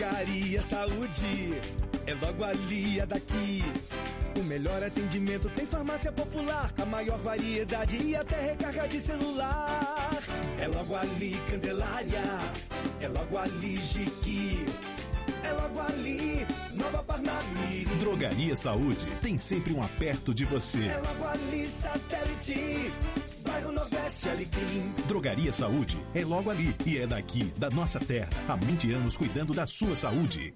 Drogaria Saúde, é logo ali, é daqui. O melhor atendimento tem farmácia popular, a maior variedade e até recarga de celular. É logo ali, Candelária, é logo ali, Jiqui, é logo ali, Nova Parnamirim. Drogaria Saúde tem sempre um aperto de você. É logo ali, Satélite, bairro Nordeste, Alecrim. Drogaria Saúde é logo ali e é daqui, da nossa terra. Há 20 anos cuidando da sua saúde.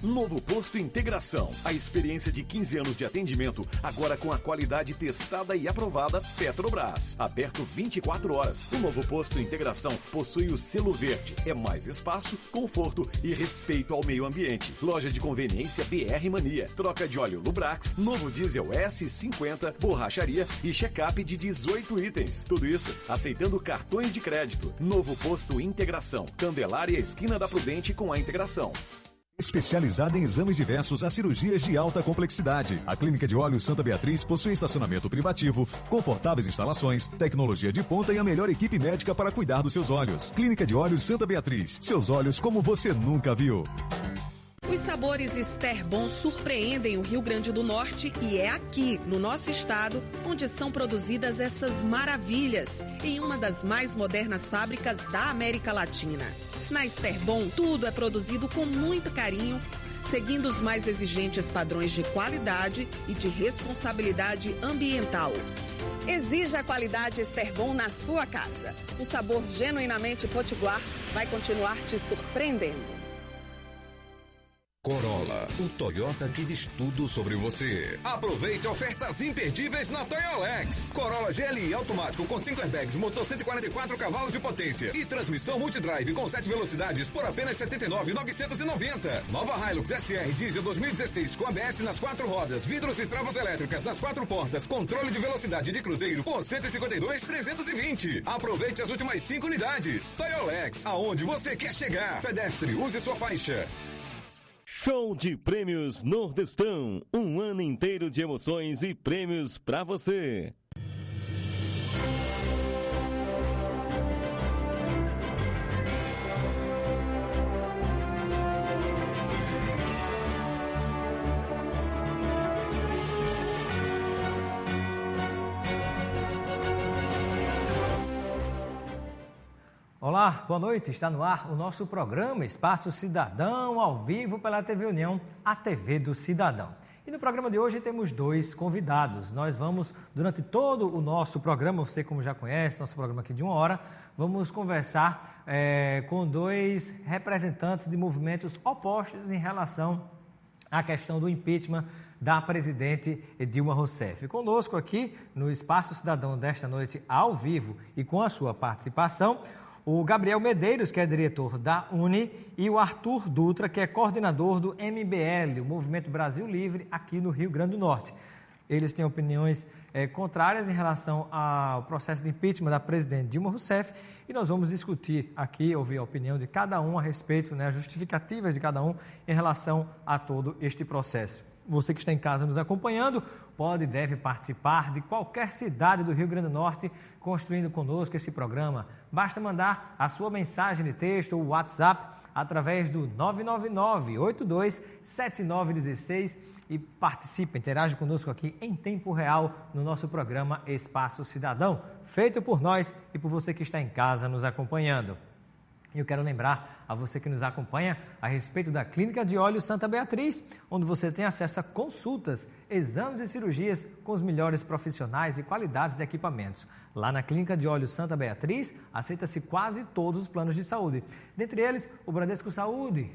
Novo Posto Integração. A experiência de 15 anos de atendimento, agora com a qualidade testada e aprovada Petrobras. Aberto 24 horas. O Novo Posto Integração possui o selo verde. É mais espaço, conforto e respeito ao meio ambiente. Loja de conveniência BR Mania. Troca de óleo Lubrax, novo diesel S50, borracharia e check-up de 18 itens. Tudo isso aceitando cartões de crédito. Novo Posto Integração. Candelária, esquina da Prudente com a Integração. Especializada em exames diversos a cirurgias de alta complexidade. A Clínica de Olhos Santa Beatriz possui estacionamento privativo, confortáveis instalações, tecnologia de ponta e a melhor equipe médica para cuidar dos seus olhos. Clínica de Olhos Santa Beatriz. Seus olhos como você nunca viu. Os sabores Esterbon surpreendem o Rio Grande do Norte e é aqui, no nosso estado, onde são produzidas essas maravilhas, em uma das mais modernas fábricas da América Latina. Na Esterbon, tudo é produzido com muito carinho, seguindo os mais exigentes padrões de qualidade e de responsabilidade ambiental. Exija a qualidade Esterbon na sua casa. O sabor genuinamente potiguar vai continuar te surpreendendo. Corolla, o Toyota que diz tudo sobre você. Aproveite ofertas imperdíveis na Toyolex. Corolla GLI automático com 5 airbags, motor 144 cavalos de potência e transmissão multidrive com 7 velocidades por apenas R$ 79.990. Nova Hilux SR diesel 2016 com ABS nas 4 rodas, vidros e travas elétricas nas 4 portas, controle de velocidade de cruzeiro por R$ 152.320. Aproveite as últimas 5 unidades. Toyolex, aonde você quer chegar. Pedestre, use sua faixa. Show de Prêmios Nordestão. Um ano inteiro de emoções e prêmios para você. Olá, boa noite. Está no ar o nosso programa Espaço Cidadão, ao vivo pela TV União, a TV do Cidadão. E no programa de hoje temos 2 convidados. Nós vamos, durante todo o nosso programa, você como já conhece, nosso programa aqui de 1 hora, vamos conversar com 2 representantes de movimentos opostos em relação à questão do impeachment da presidente Dilma Rousseff. Conosco aqui no Espaço Cidadão desta noite, ao vivo e com a sua participação, o Gabriel Medeiros, que é diretor da UNE, e o Arthur Dutra, que é coordenador do MBL, o Movimento Brasil Livre, aqui no Rio Grande do Norte. Eles têm opiniões contrárias em relação ao processo de impeachment da presidente Dilma Rousseff e nós vamos discutir aqui, ouvir a opinião de cada um a respeito, as justificativas de cada um em relação a todo este processo. Você que está em casa nos acompanhando pode e deve participar de qualquer cidade do Rio Grande do Norte construindo conosco esse programa. Basta mandar a sua mensagem de texto ou WhatsApp através do 999-827916 e participe, interaja conosco aqui em tempo real no nosso programa Espaço Cidadão, feito por nós e por você que está em casa nos acompanhando. E eu quero lembrar a você que nos acompanha a respeito da Clínica de Olhos Santa Beatriz, onde você tem acesso a consultas, exames e cirurgias com os melhores profissionais e qualidades de equipamentos. Lá na Clínica de Olhos Santa Beatriz, aceita-se quase todos os planos de saúde. Dentre eles, o Bradesco Saúde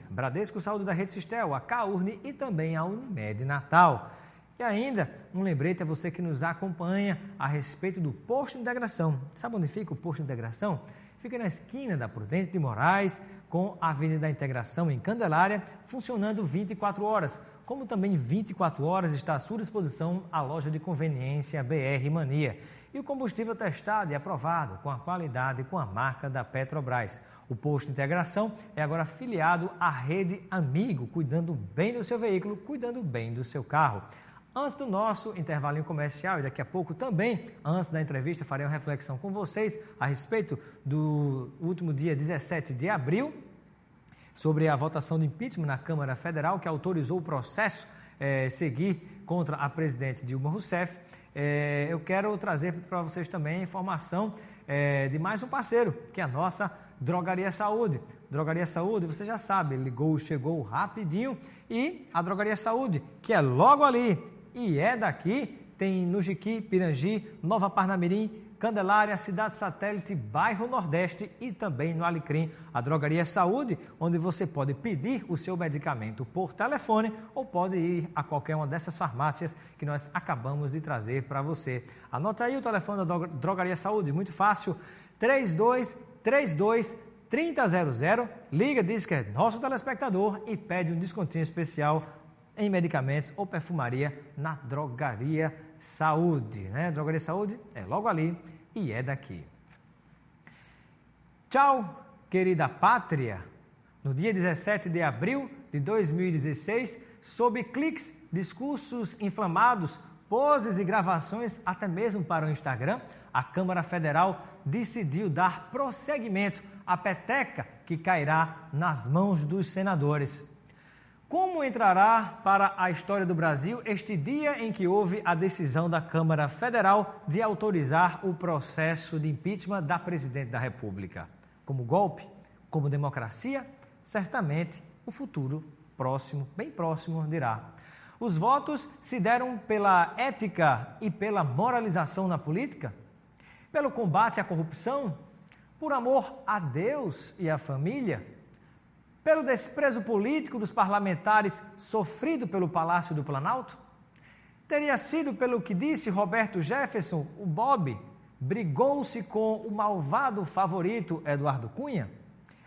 da Rede Sistel, a Caurne e também a Unimed Natal. E ainda, um lembrete a você que nos acompanha a respeito do Posto de Integração. Sabe onde fica o Posto de Integração? Fica na esquina da Prudente de Moraes, com a Avenida da Integração em Candelária, funcionando 24 horas. Como também 24 horas está à sua disposição a loja de conveniência BR Mania. E o combustível testado e aprovado com a qualidade e com a marca da Petrobras. O Posto de Integração é agora afiliado à Rede Amigo, cuidando bem do seu veículo, cuidando bem do seu carro. Antes do nosso intervalinho comercial e daqui a pouco também, antes da entrevista, farei uma reflexão com vocês a respeito do último dia 17 de abril, sobre a votação de impeachment na Câmara Federal, que autorizou o processo seguir contra a presidente Dilma Rousseff, eu quero trazer para vocês também a informação de mais um parceiro, que é a nossa Drogaria Saúde. Drogaria Saúde, você já sabe, ligou, chegou rapidinho, e a Drogaria Saúde, que é logo ali e é daqui, tem no Jiqui, Pirangi, Nova Parnamirim, Candelária, Cidade Satélite, Bairro Nordeste e também no Alecrim, a Drogaria Saúde, onde você pode pedir o seu medicamento por telefone ou pode ir a qualquer uma dessas farmácias que nós acabamos de trazer para você. Anota aí o telefone da Drogaria Saúde, muito fácil, 3232-3000, liga, diz que é nosso telespectador e pede um descontinho especial em medicamentos ou perfumaria na Drogaria Saúde, né? Drogaria Saúde é logo ali e é daqui. Tchau, querida pátria. No dia 17 de abril de 2016, sob cliques, discursos inflamados, poses e gravações, até mesmo para o Instagram, a Câmara Federal decidiu dar prosseguimento à peteca que cairá nas mãos dos senadores. Como entrará para a história do Brasil este dia em que houve a decisão da Câmara Federal de autorizar o processo de impeachment da Presidente da República? Como golpe? Como democracia? Certamente o futuro próximo, bem próximo, dirá. Os votos se deram pela ética e pela moralização na política? Pelo combate à corrupção? Por amor a Deus e à família? Pelo desprezo político dos parlamentares sofrido pelo Palácio do Planalto? Teria sido pelo que disse Roberto Jefferson, o Bob, brigou-se com o malvado favorito Eduardo Cunha?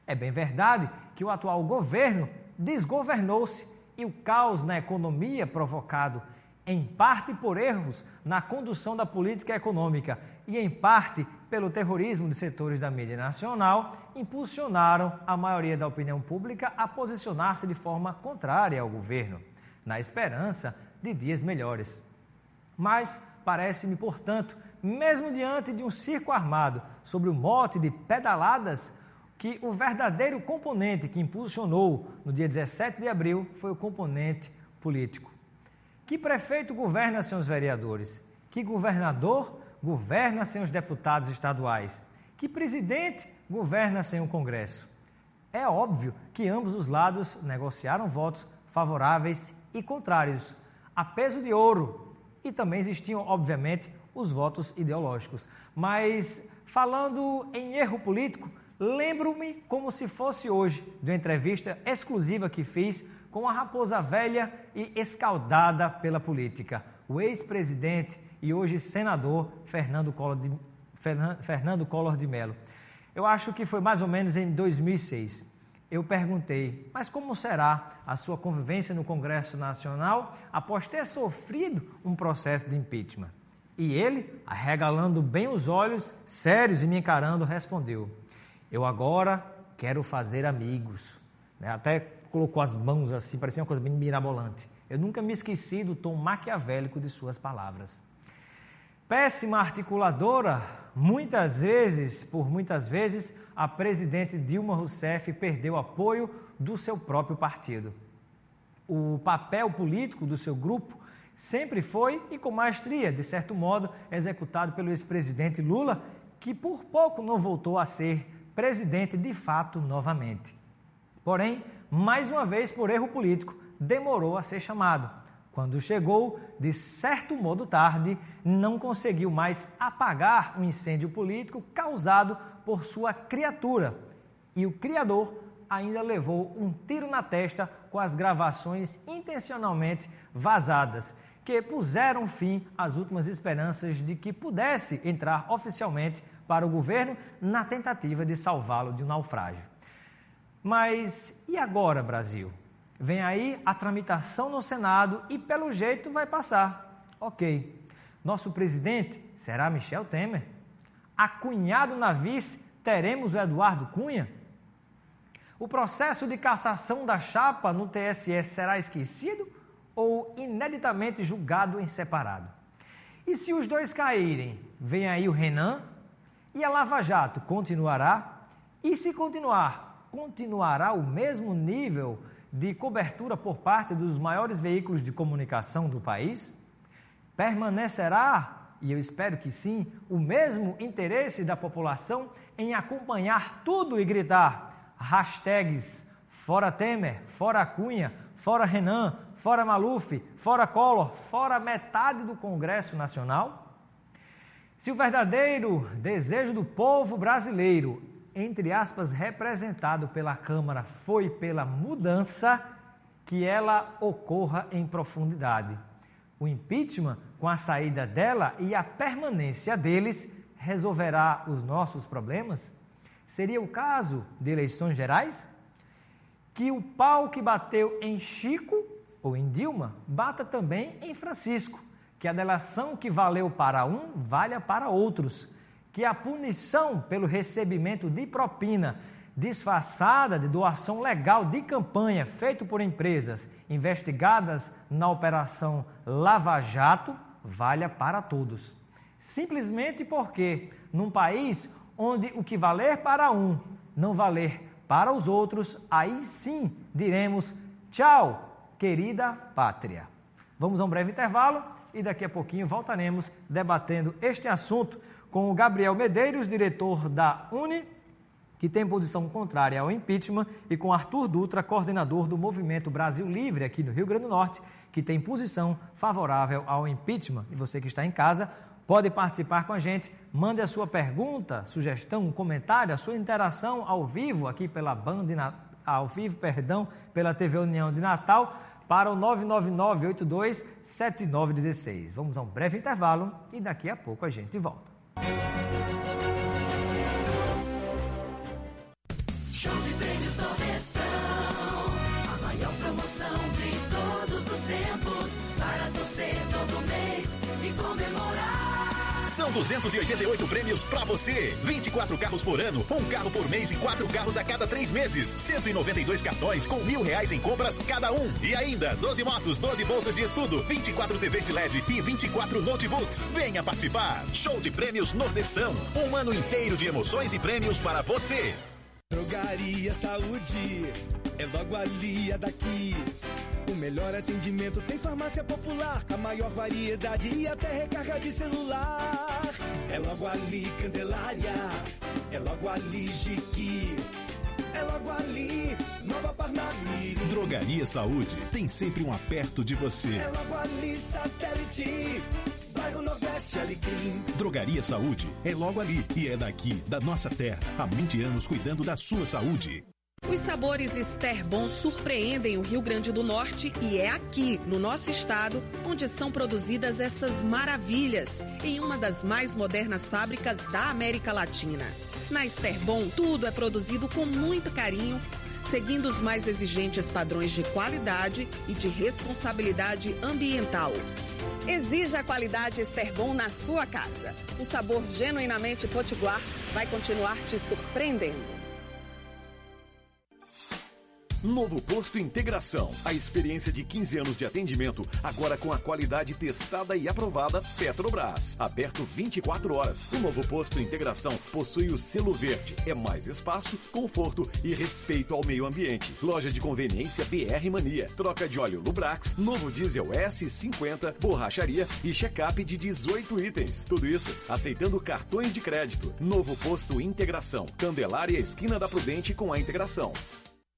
É bem verdade que o atual governo desgovernou-se e o caos na economia provocado, em parte por erros na condução da política econômica e em parte pelo terrorismo de setores da mídia nacional, impulsionaram a maioria da opinião pública a posicionar-se de forma contrária ao governo, na esperança de dias melhores. Mas parece-me, portanto, mesmo diante de um circo armado sobre o mote de pedaladas, que o verdadeiro componente que impulsionou no dia 17 de abril foi o componente político. Que prefeito governa sem os vereadores? Que governador governa sem os deputados estaduais? Que presidente governa sem o Congresso? É óbvio que ambos os lados negociaram votos favoráveis e contrários, a peso de ouro, e também existiam, obviamente, os votos ideológicos. Mas, falando em erro político, lembro-me como se fosse hoje de uma entrevista exclusiva que fiz com a raposa velha e escaldada pela política, o ex-presidente e hoje senador Fernando Collor de Mello. Eu acho que foi mais ou menos em 2006. Eu perguntei, mas como será a sua convivência no Congresso Nacional após ter sofrido um processo de impeachment? E ele, arregalando bem os olhos, sérios e me encarando, respondeu: eu agora quero fazer amigos. Até colocou as mãos assim, parecia uma coisa bem mirabolante. Eu nunca me esqueci do tom maquiavélico de suas palavras. Péssima articuladora, por muitas vezes, a presidente Dilma Rousseff perdeu apoio do seu próprio partido. O papel político do seu grupo sempre foi, e com maestria, de certo modo, executado pelo ex-presidente Lula, que por pouco não voltou a ser presidente de fato novamente. Porém, mais uma vez, por erro político, demorou a ser chamado. Quando chegou, de certo modo tarde, não conseguiu mais apagar um incêndio político causado por sua criatura. E o criador ainda levou um tiro na testa com as gravações intencionalmente vazadas, que puseram fim às últimas esperanças de que pudesse entrar oficialmente para o governo na tentativa de salvá-lo de um naufrágio. Mas e agora, Brasil? Vem aí a tramitação no Senado e, pelo jeito, vai passar. Ok. Nosso presidente será Michel Temer? Acunhado na vice, teremos o Eduardo Cunha? O processo de cassação da chapa no TSE será esquecido ou ineditamente julgado em separado? E se os dois caírem, vem aí o Renan? E a Lava Jato continuará? E se continuar, continuará o mesmo nível de cobertura por parte dos maiores veículos de comunicação do país? Permanecerá, e eu espero que sim, o mesmo interesse da população em acompanhar tudo e gritar hashtags fora Temer, fora Cunha, fora Renan, fora Maluf, fora Collor, fora metade do Congresso Nacional? Se o verdadeiro desejo do povo brasileiro, entre aspas, representado pela Câmara, foi pela mudança, que ela ocorra em profundidade. O impeachment, com a saída dela e a permanência deles, resolverá os nossos problemas? Seria o caso de eleições gerais? Que o pau que bateu em Chico ou em Dilma bata também em Francisco. Que a delação que valeu para um valha para outros. Que a punição pelo recebimento de propina disfarçada de doação legal de campanha feito por empresas investigadas na Operação Lava Jato valha para todos. Simplesmente porque, num país onde o que valer para um não valer para os outros, aí sim diremos tchau, querida pátria. Vamos a um breve intervalo e daqui a pouquinho voltaremos debatendo este assunto com o Gabriel Medeiros, diretor da UNE, que tem posição contrária ao impeachment, e com Arthur Dutra, coordenador do Movimento Brasil Livre aqui no Rio Grande do Norte, que tem posição favorável ao impeachment. E você que está em casa pode participar com a gente, mande a sua pergunta, sugestão, comentário, a sua interação ao vivo aqui pela pela TV União de Natal para o 999827916. Vamos a um breve intervalo e daqui a pouco a gente volta. Show de Prêmios Nordestão, a maior promoção de todos os tempos, para torcer todo mês e comemorar. São 288 prêmios pra você. 24 carros por ano, um carro por mês e 4 carros a cada 3 meses. 192 cartões com R$1.000 em compras cada um. E ainda 12 motos, 12 bolsas de estudo, 24 TVs de LED e 24 notebooks. Venha participar. Show de Prêmios Nordestão. Um ano inteiro de emoções e prêmios para você. Drogaria Saúde, é logo ali, é daqui. O melhor atendimento tem farmácia popular, a maior variedade e até recarga de celular. É logo ali, Candelária, é logo ali, Jiqui, é logo ali, Nova Parnamirim. Drogaria Saúde tem sempre um aperto de você. É logo ali, Satélite, bairro Nordeste, Alecrim. Drogaria Saúde é logo ali e é daqui, da nossa terra. Há 20 anos cuidando da sua saúde. Os sabores Esterbon surpreendem o Rio Grande do Norte e é aqui, no nosso estado, onde são produzidas essas maravilhas, em uma das mais modernas fábricas da América Latina. Na Esterbon, tudo é produzido com muito carinho, seguindo os mais exigentes padrões de qualidade e de responsabilidade ambiental. Exija a qualidade Esterbon na sua casa. O sabor genuinamente potiguar vai continuar te surpreendendo. Novo Posto Integração. A experiência de 15 anos de atendimento, agora com a qualidade testada e aprovada Petrobras. Aberto 24 horas. O Novo Posto Integração possui o selo verde. É mais espaço, conforto e respeito ao meio ambiente. Loja de conveniência BR Mania. Troca de óleo Lubrax, novo diesel S50, borracharia e check-up de 18 itens. Tudo isso aceitando cartões de crédito. Novo Posto Integração. Candelária, esquina da Prudente com a Integração.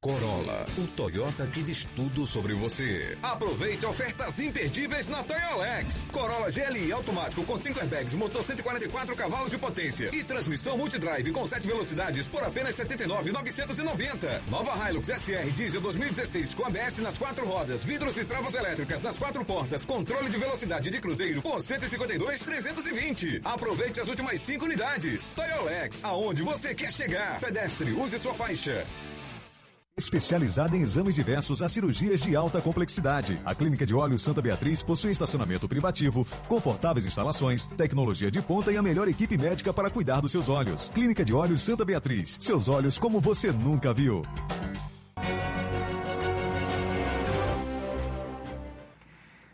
Corolla, o Toyota que diz tudo sobre você. Aproveite ofertas imperdíveis na Toyolex. Corolla GLI automático com 5 airbags, motor 144 cavalos de potência e transmissão multidrive com 7 velocidades por apenas R$ 79.990. Nova Hilux SR diesel 2016 com ABS nas 4 rodas, vidros e travas elétricas nas 4 portas, controle de velocidade de cruzeiro por R$ 152.320. Aproveite as últimas 5 unidades. Toyolex, aonde você quer chegar. Pedestre, use sua faixa. Especializada em exames diversos a cirurgias de alta complexidade. A Clínica de Olhos Santa Beatriz possui estacionamento privativo, confortáveis instalações, tecnologia de ponta e a melhor equipe médica para cuidar dos seus olhos. Clínica de Olhos Santa Beatriz. Seus olhos como você nunca viu.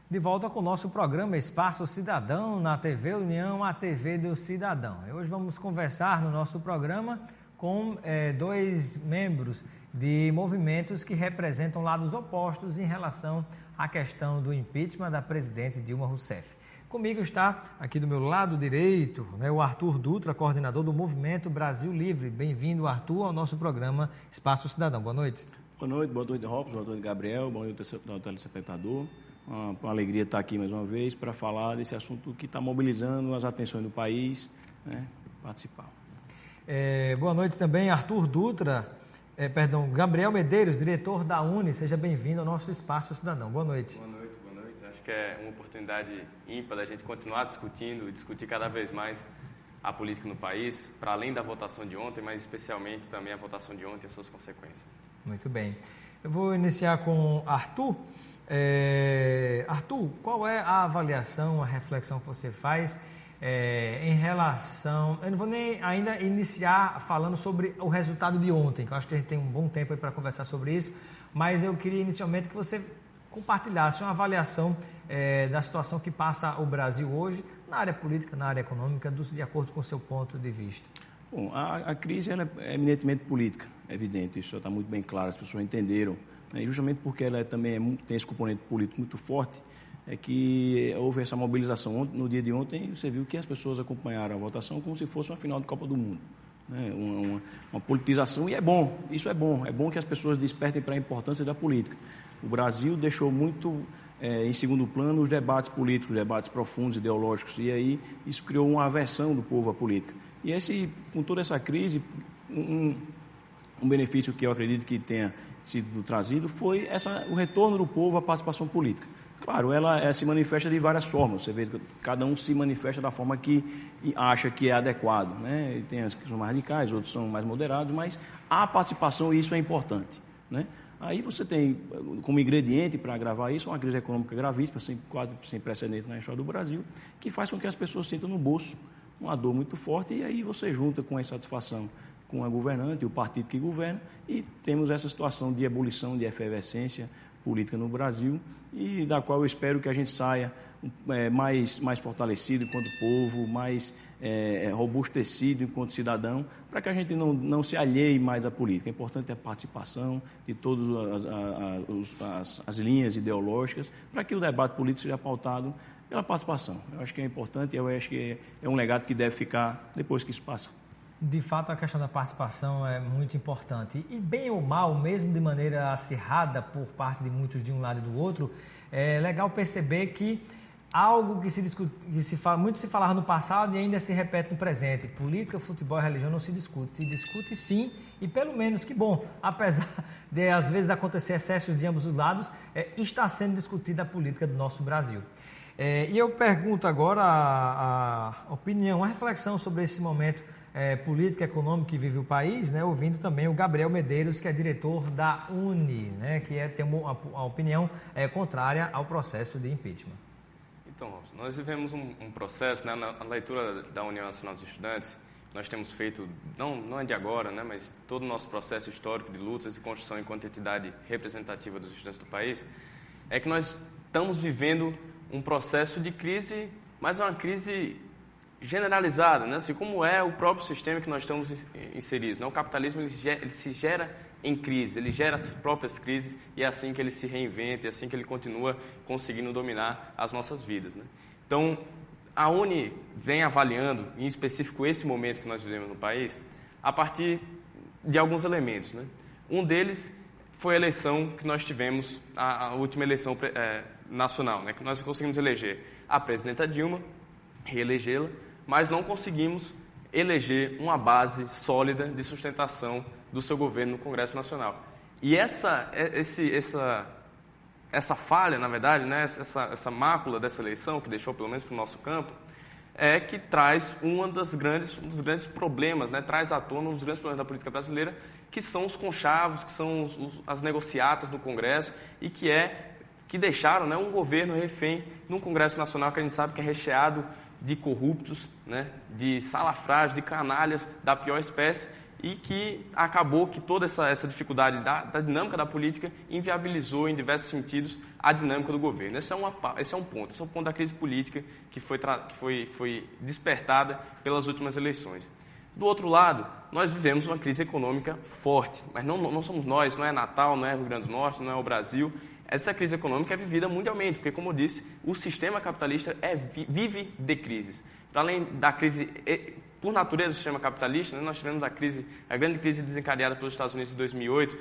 De volta com o nosso programa Espaço Cidadão na TV União, a TV do Cidadão. E hoje vamos conversar no nosso programa com 2 membros de movimentos que representam lados opostos em relação à questão do impeachment da presidente Dilma Rousseff. Comigo está, aqui do meu lado direito, o Arthur Dutra, coordenador do Movimento Brasil Livre. Bem-vindo, Arthur, ao nosso programa Espaço Cidadão. Boa noite. Boa noite, Robson, boa noite, Gabriel, boa noite ao telespectador. Uma alegria estar aqui mais uma vez para falar desse assunto que está mobilizando as atenções do país, participar. Boa noite também, Arthur Dutra, Gabriel Medeiros, diretor da UNE. Seja bem-vindo ao nosso Espaço Cidadão. Boa noite. Boa noite. Acho que é uma oportunidade ímpar da gente continuar discutindo e discutir cada vez mais a política no país, para além da votação de ontem, mas especialmente também a votação de ontem e as suas consequências. Muito bem. Eu vou iniciar com Arthur. Arthur, qual é a avaliação, a reflexão que você faz em relação... Eu não vou nem ainda iniciar falando sobre o resultado de ontem, que eu acho que a gente tem um bom tempo para conversar sobre isso, mas eu queria inicialmente que você compartilhasse uma avaliação da situação que passa o Brasil hoje, na área política, na área econômica, de acordo com o seu ponto de vista. Bom, a crise ela é eminentemente política, é evidente, isso está muito bem claro, as pessoas entenderam, e justamente porque ela também tem esse componente político muito forte, é que houve essa mobilização. No dia de ontem, você viu que as pessoas acompanharam a votação como se fosse uma final de Copa do Mundo. Uma politização, e é bom, isso é bom que as pessoas despertem para a importância da política. O Brasil deixou muito em segundo plano os debates políticos, debates profundos, ideológicos, e aí isso criou uma aversão do povo à política. E com toda essa crise, um benefício que eu acredito que tenha sido trazido foi o retorno do povo à participação política. Claro, ela se manifesta de várias formas, você vê que cada um se manifesta da forma que acha que é adequado, E tem as que são mais radicais, outros são mais moderados, mas a participação, isso é importante, Aí você tem como ingrediente para agravar isso uma crise econômica gravíssima, quase sem precedentes na história do Brasil, que faz com que as pessoas sintam no bolso uma dor muito forte, e aí você junta com a insatisfação com a governante, o partido que governa, e temos essa situação de ebulição, de efervescência política no Brasil, e da qual eu espero que a gente saia mais fortalecido enquanto povo, mais robustecido enquanto cidadão, para que a gente não se alheie mais à política. É importante a participação de todas as linhas ideológicas, para que o debate político seja pautado pela participação. Eu acho que é importante, eu acho que é um legado que deve ficar depois que isso passa. De fato, a questão da participação é muito importante. E bem ou mal, mesmo de maneira acirrada por parte de muitos de um lado e do outro, é legal perceber que algo que muito se falava no passado e ainda se repete no presente. Política, futebol e religião não se discute. Se discute sim, e pelo menos que bom, apesar de às vezes acontecer excessos de ambos os lados, está sendo discutida a política do nosso Brasil. E eu pergunto agora a opinião, a reflexão sobre esse momento político e econômico que vive o país, ouvindo também o Gabriel Medeiros, que é diretor da UNE, que tem uma opinião contrária ao processo de impeachment. Então, nós vivemos um processo, na leitura da União Nacional dos Estudantes, nós temos feito, não é de agora, mas todo o nosso processo histórico de lutas e construção enquanto entidade representativa dos estudantes do país, é que nós estamos vivendo um processo de crise, mas uma crise generalizada, assim como é o próprio sistema que nós estamos inseridos. O capitalismo ele se gera em crise, ele gera as próprias crises, e é assim que ele se reinventa, é assim que ele continua conseguindo dominar as nossas vidas. Então, a UNE vem avaliando, em específico esse momento que nós vivemos no país, a partir de alguns elementos. Um deles foi a eleição que nós tivemos, a última eleição nacional, que nós conseguimos eleger a presidenta Dilma, reelegê-la, mas não conseguimos eleger uma base sólida de sustentação do seu governo no Congresso Nacional. E essa falha, na verdade, essa mácula dessa eleição, que deixou pelo menos para o nosso campo, é que traz um dos grandes problemas, traz à tona um dos grandes problemas da política brasileira, que são os conchavos, que são as negociatas no Congresso, e que deixaram um governo refém num Congresso Nacional que a gente sabe que é recheado de corruptos, de salafrários, de canalhas da pior espécie, e que acabou que toda essa dificuldade da dinâmica da política inviabilizou em diversos sentidos a dinâmica do governo. Esse é um ponto da crise política que foi despertada pelas últimas eleições. Do outro lado, nós vivemos uma crise econômica forte, mas não somos nós, não é Natal, não é Rio Grande do Norte, não é o Brasil. Essa crise econômica é vivida mundialmente, porque, como eu disse, o sistema capitalista vive de crises. Para além da crise, por natureza do sistema capitalista, né, nós tivemos a grande crise desencadeada pelos Estados Unidos em 2008,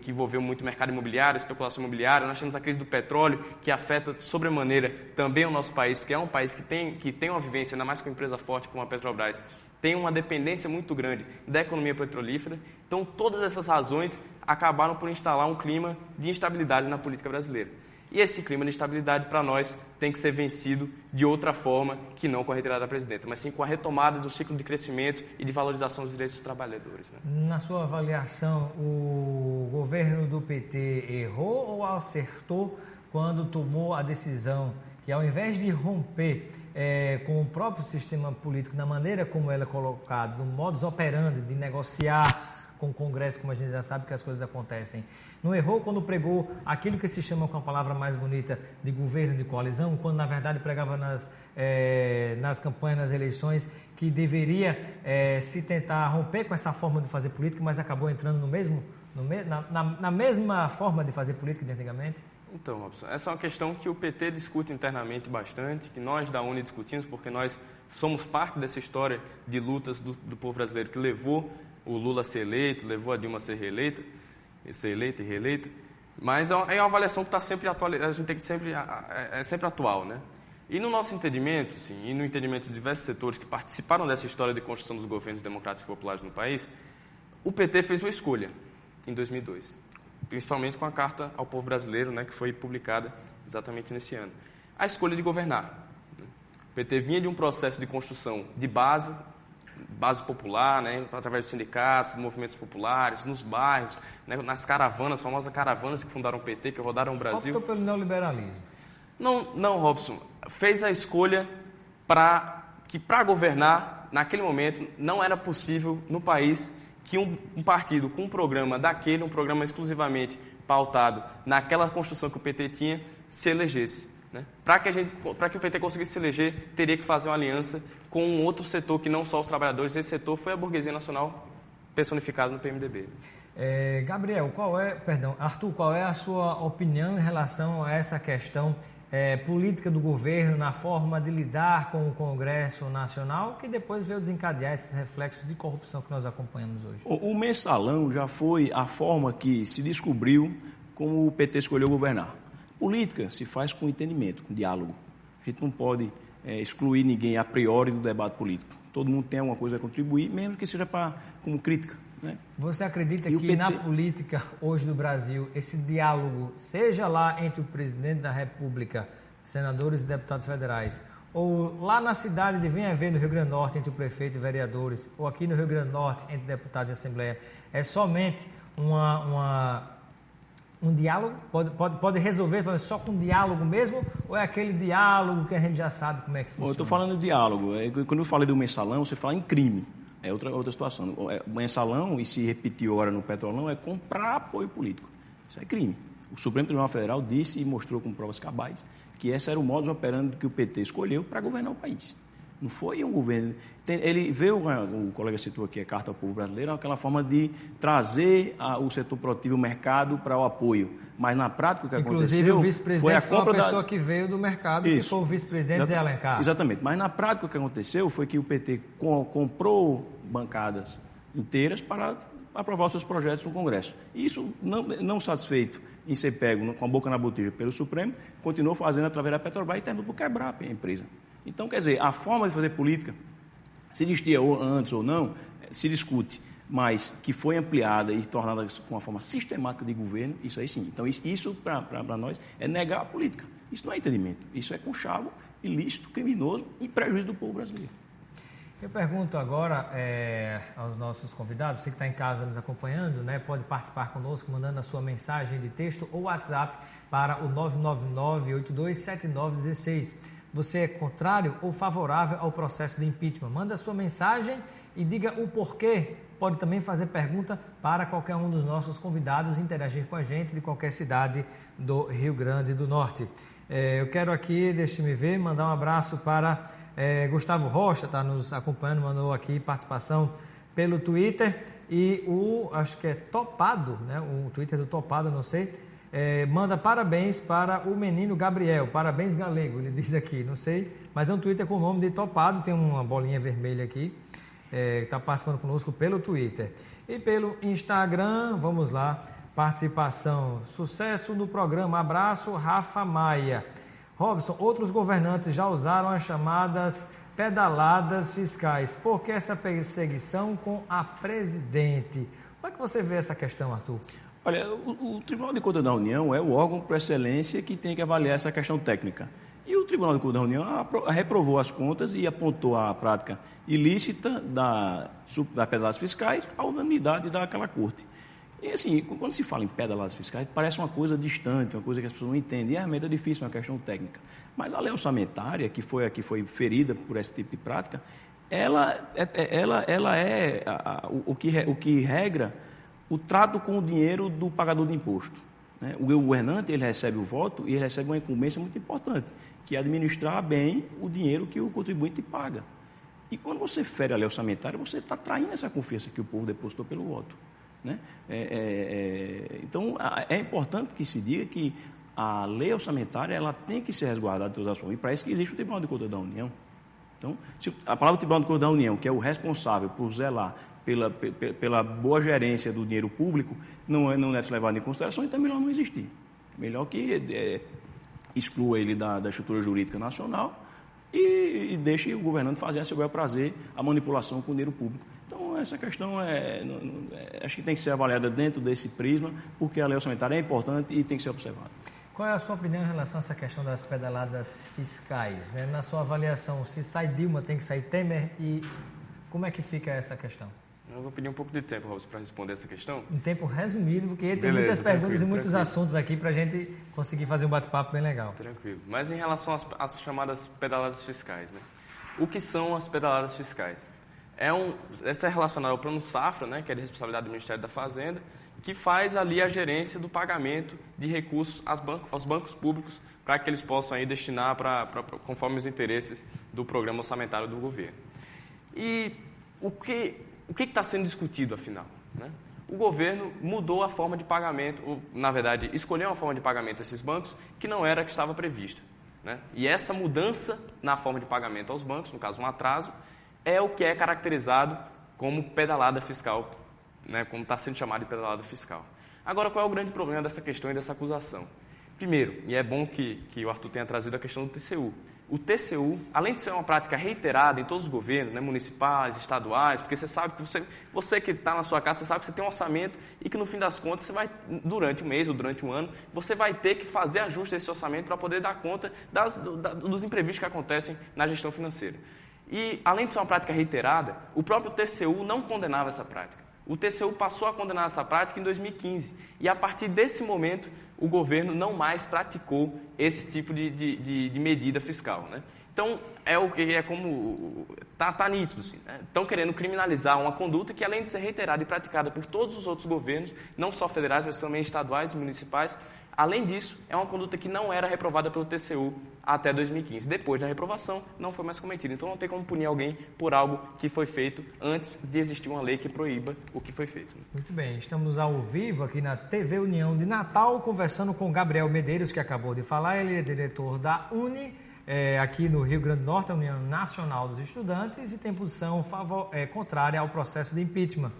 que envolveu muito mercado imobiliário, especulação imobiliária. Nós temos a crise do petróleo, que afeta sobremaneira também o nosso país, porque é um país que tem uma vivência, ainda mais com uma empresa forte como a Petrobras, tem uma dependência muito grande da economia petrolífera. Então, todas essas razões acabaram por instalar um clima de instabilidade na política brasileira. E esse clima de instabilidade, para nós, tem que ser vencido de outra forma que não com a retirada da presidenta, mas sim com a retomada do ciclo de crescimento e de valorização dos direitos dos trabalhadores. Né? Na sua avaliação, o governo do PT errou ou acertou quando tomou a decisão que, ao invés de romper com o próprio sistema político, na maneira como ele é colocado, no modus operandi de negociar com o Congresso, como a gente já sabe que as coisas acontecem, não errou quando pregou aquilo que se chama, com a palavra mais bonita, de governo de coalizão, quando na verdade pregava nas campanhas, nas eleições, que deveria se tentar romper com essa forma de fazer política, mas acabou entrando na mesma forma de fazer política de antigamente? Então, Robson, essa é uma questão que o PT discute internamente bastante, que nós da UNE discutimos, porque nós somos parte dessa história de lutas do povo brasileiro que levou o Lula a ser eleito, levou a Dilma a ser eleita e reeleita, mas é uma avaliação que está sempre atual, a gente tem que sempre atual, né? E no nosso entendimento, sim, e no entendimento de diversos setores que participaram dessa história de construção dos governos democráticos e populares no país, o PT fez uma escolha em 2002. Principalmente com a Carta ao Povo Brasileiro, né, que foi publicada exatamente nesse ano. A escolha de governar. O PT vinha de um processo de construção de base popular, né, através dos sindicatos, dos movimentos populares, nos bairros, né, nas caravanas, as famosas caravanas que fundaram o PT, que rodaram o Brasil. Optou pelo neoliberalismo. Não, Robson. Fez a escolha que para governar, naquele momento, não era possível no país que um partido com um programa um programa exclusivamente pautado naquela construção que o PT tinha, se elegesse. Né? Para que o PT conseguisse se eleger, teria que fazer uma aliança com um outro setor que não só os trabalhadores. Esse setor foi a burguesia nacional personificada no PMDB. Arthur, qual é a sua opinião em relação a essa questão política do governo na forma de lidar com o Congresso Nacional, que depois veio desencadear esses reflexos de corrupção que nós acompanhamos hoje? O mensalão já foi a forma que se descobriu como o PT escolheu governar. Política se faz com entendimento, com diálogo. A gente não pode excluir ninguém a priori do debate político. Todo mundo tem alguma coisa a contribuir, mesmo que seja como crítica. Né? Você acredita que na política hoje do Brasil, esse diálogo, seja lá entre o presidente da República, senadores e deputados federais, ou lá na cidade de Venha Ver, no Rio Grande do Norte, entre o prefeito e vereadores, ou aqui no Rio Grande do Norte, entre deputados de Assembleia, é somente um diálogo? Pode resolver só com diálogo mesmo? Ou é aquele diálogo que a gente já sabe como é que funciona? Eu estou falando de diálogo. Quando eu falei do mensalão, você fala em crime. É outra situação. O mensalão, e se repetiu agora no Petrolão, é comprar apoio político. Isso é crime. O Supremo Tribunal Federal disse e mostrou com provas cabais que esse era o modus operandi que o PT escolheu para governar o país. Não foi um governo... Ele veio, o colega citou aqui, a Carta ao Povo Brasileiro, aquela forma de trazer o setor produtivo, o mercado, para o apoio. Mas, na prática, o que Inclusive, aconteceu... o vice-presidente foi uma pessoa que veio do mercado, que foi o vice-presidente Zé Alencar. Exatamente. Mas, na prática, o que aconteceu foi que o PT comprou bancadas inteiras para aprovar os seus projetos no Congresso. E isso, não satisfeito em ser pego com a boca na botija pelo Supremo, continuou fazendo através da Petrobras e terminou por quebrar a empresa. Então, quer dizer, a forma de fazer política, se existia antes ou não, se discute, mas que foi ampliada e tornada com uma forma sistemática de governo, isso aí sim. Então, isso para nós é negar a política. Isso não é entendimento. Isso é conchavo, ilícito, criminoso e prejuízo do povo brasileiro. Eu pergunto agora aos nossos convidados, você que está em casa nos acompanhando, né, pode participar conosco mandando a sua mensagem de texto ou WhatsApp para o 999-827916. Você é contrário ou favorável ao processo de impeachment? Manda a sua mensagem e diga o porquê. Pode também fazer pergunta para qualquer um dos nossos convidados, interagir com a gente de qualquer cidade do Rio Grande do Norte. Eu quero aqui, deixe-me ver, mandar um abraço para Gustavo Rocha está nos acompanhando, mandou aqui participação pelo Twitter. E acho que é Topado, né? O Twitter do Topado, não sei, manda parabéns para o menino Gabriel. Parabéns, galego, ele diz aqui, não sei. Mas é um Twitter com o nome de Topado, tem uma bolinha vermelha aqui. Está participando conosco pelo Twitter. E pelo Instagram, vamos lá, participação, sucesso no programa, abraço, Rafa Maia. Robson, outros governantes já usaram as chamadas pedaladas fiscais. Por que essa perseguição com a presidente? Como é que você vê essa questão, Arthur? Olha, o Tribunal de Contas da União é o órgão por excelência que tem que avaliar essa questão técnica. E o Tribunal de Contas da União reprovou as contas e apontou a prática ilícita das pedaladas fiscais à unanimidade daquela corte. E assim, quando se fala em pedaladas fiscais, parece uma coisa distante, uma coisa que as pessoas não entendem. E realmente é difícil, é uma questão técnica. Mas a lei orçamentária, que foi ferida por esse tipo de prática, ela é o que regra o trato com o dinheiro do pagador de imposto. Né? O governante, ele recebe o voto e ele recebe uma incumbência muito importante, que é administrar bem o dinheiro que o contribuinte paga. E quando você fere a lei orçamentária, você está traindo essa confiança que o povo depositou pelo voto. Né? Então, é importante que se diga que a lei orçamentária ela tem que ser resguardada de todas as formas. E para isso que existe o Tribunal de Contas da União. Então, a palavra Tribunal de Contas da União, que é o responsável por zelar pela boa gerência do dinheiro público, não deve ser levado em consideração, então é melhor não existir. Melhor que exclua ele da estrutura jurídica nacional e deixe o governante fazer a seu bel prazer a manipulação com o dinheiro público. Então, essa questão acho que tem que ser avaliada dentro desse prisma, porque a lei orçamentária é importante e tem que ser observada. Qual é a sua opinião em relação a essa questão das pedaladas fiscais? Né? Na sua avaliação, se sai Dilma, tem que sair Temer, e como é que fica essa questão? Eu vou pedir um pouco de tempo, Robson, para responder essa questão. Um tempo resumido, porque tem muitas perguntas e muitos assuntos aqui para a gente conseguir fazer um bate-papo bem legal. Tranquilo. Mas em relação às chamadas pedaladas fiscais, né? O que são as pedaladas fiscais? Essa é relacionada ao Plano Safra, né, que é de responsabilidade do Ministério da Fazenda, que faz ali a gerência do pagamento de recursos aos bancos públicos para que eles possam aí destinar conforme os interesses do programa orçamentário do governo. E o que está sendo discutido, afinal? Né? O governo mudou a forma de pagamento, ou, na verdade, escolheu uma forma de pagamento a esses bancos que não era a que estava prevista. Né? E essa mudança na forma de pagamento aos bancos, no caso um atraso, é o que é caracterizado como pedalada fiscal, né? Como está sendo chamado de pedalada fiscal. Agora, qual é o grande problema dessa questão e dessa acusação? Primeiro, e é bom que o Arthur tenha trazido a questão do TCU. O TCU, além de ser uma prática reiterada em todos os governos, né, municipais, estaduais, porque você sabe que você que está na sua casa, você sabe que você tem um orçamento e que no fim das contas, você vai, durante um mês ou durante um ano, você vai ter que fazer ajuste desse orçamento para poder dar conta dos imprevistos que acontecem na gestão financeira. E, além de ser uma prática reiterada, o próprio TCU não condenava essa prática. O TCU passou a condenar essa prática em 2015. E, a partir desse momento, o governo não mais praticou esse tipo de medida fiscal. Né? Então, está nítido. Assim, né? Estão querendo criminalizar uma conduta que, além de ser reiterada e praticada por todos os outros governos, não só federais, mas também estaduais e municipais, além disso, é uma conduta que não era reprovada pelo TCU até 2015. Depois da reprovação, não foi mais cometida. Então, não tem como punir alguém por algo que foi feito antes de existir uma lei que proíba o que foi feito. Muito bem, estamos ao vivo aqui na TV União de Natal, conversando com Gabriel Medeiros, que acabou de falar. Ele é diretor da UNE, aqui no Rio Grande do Norte, a União Nacional dos Estudantes, e tem posição contrária ao processo de impeachment.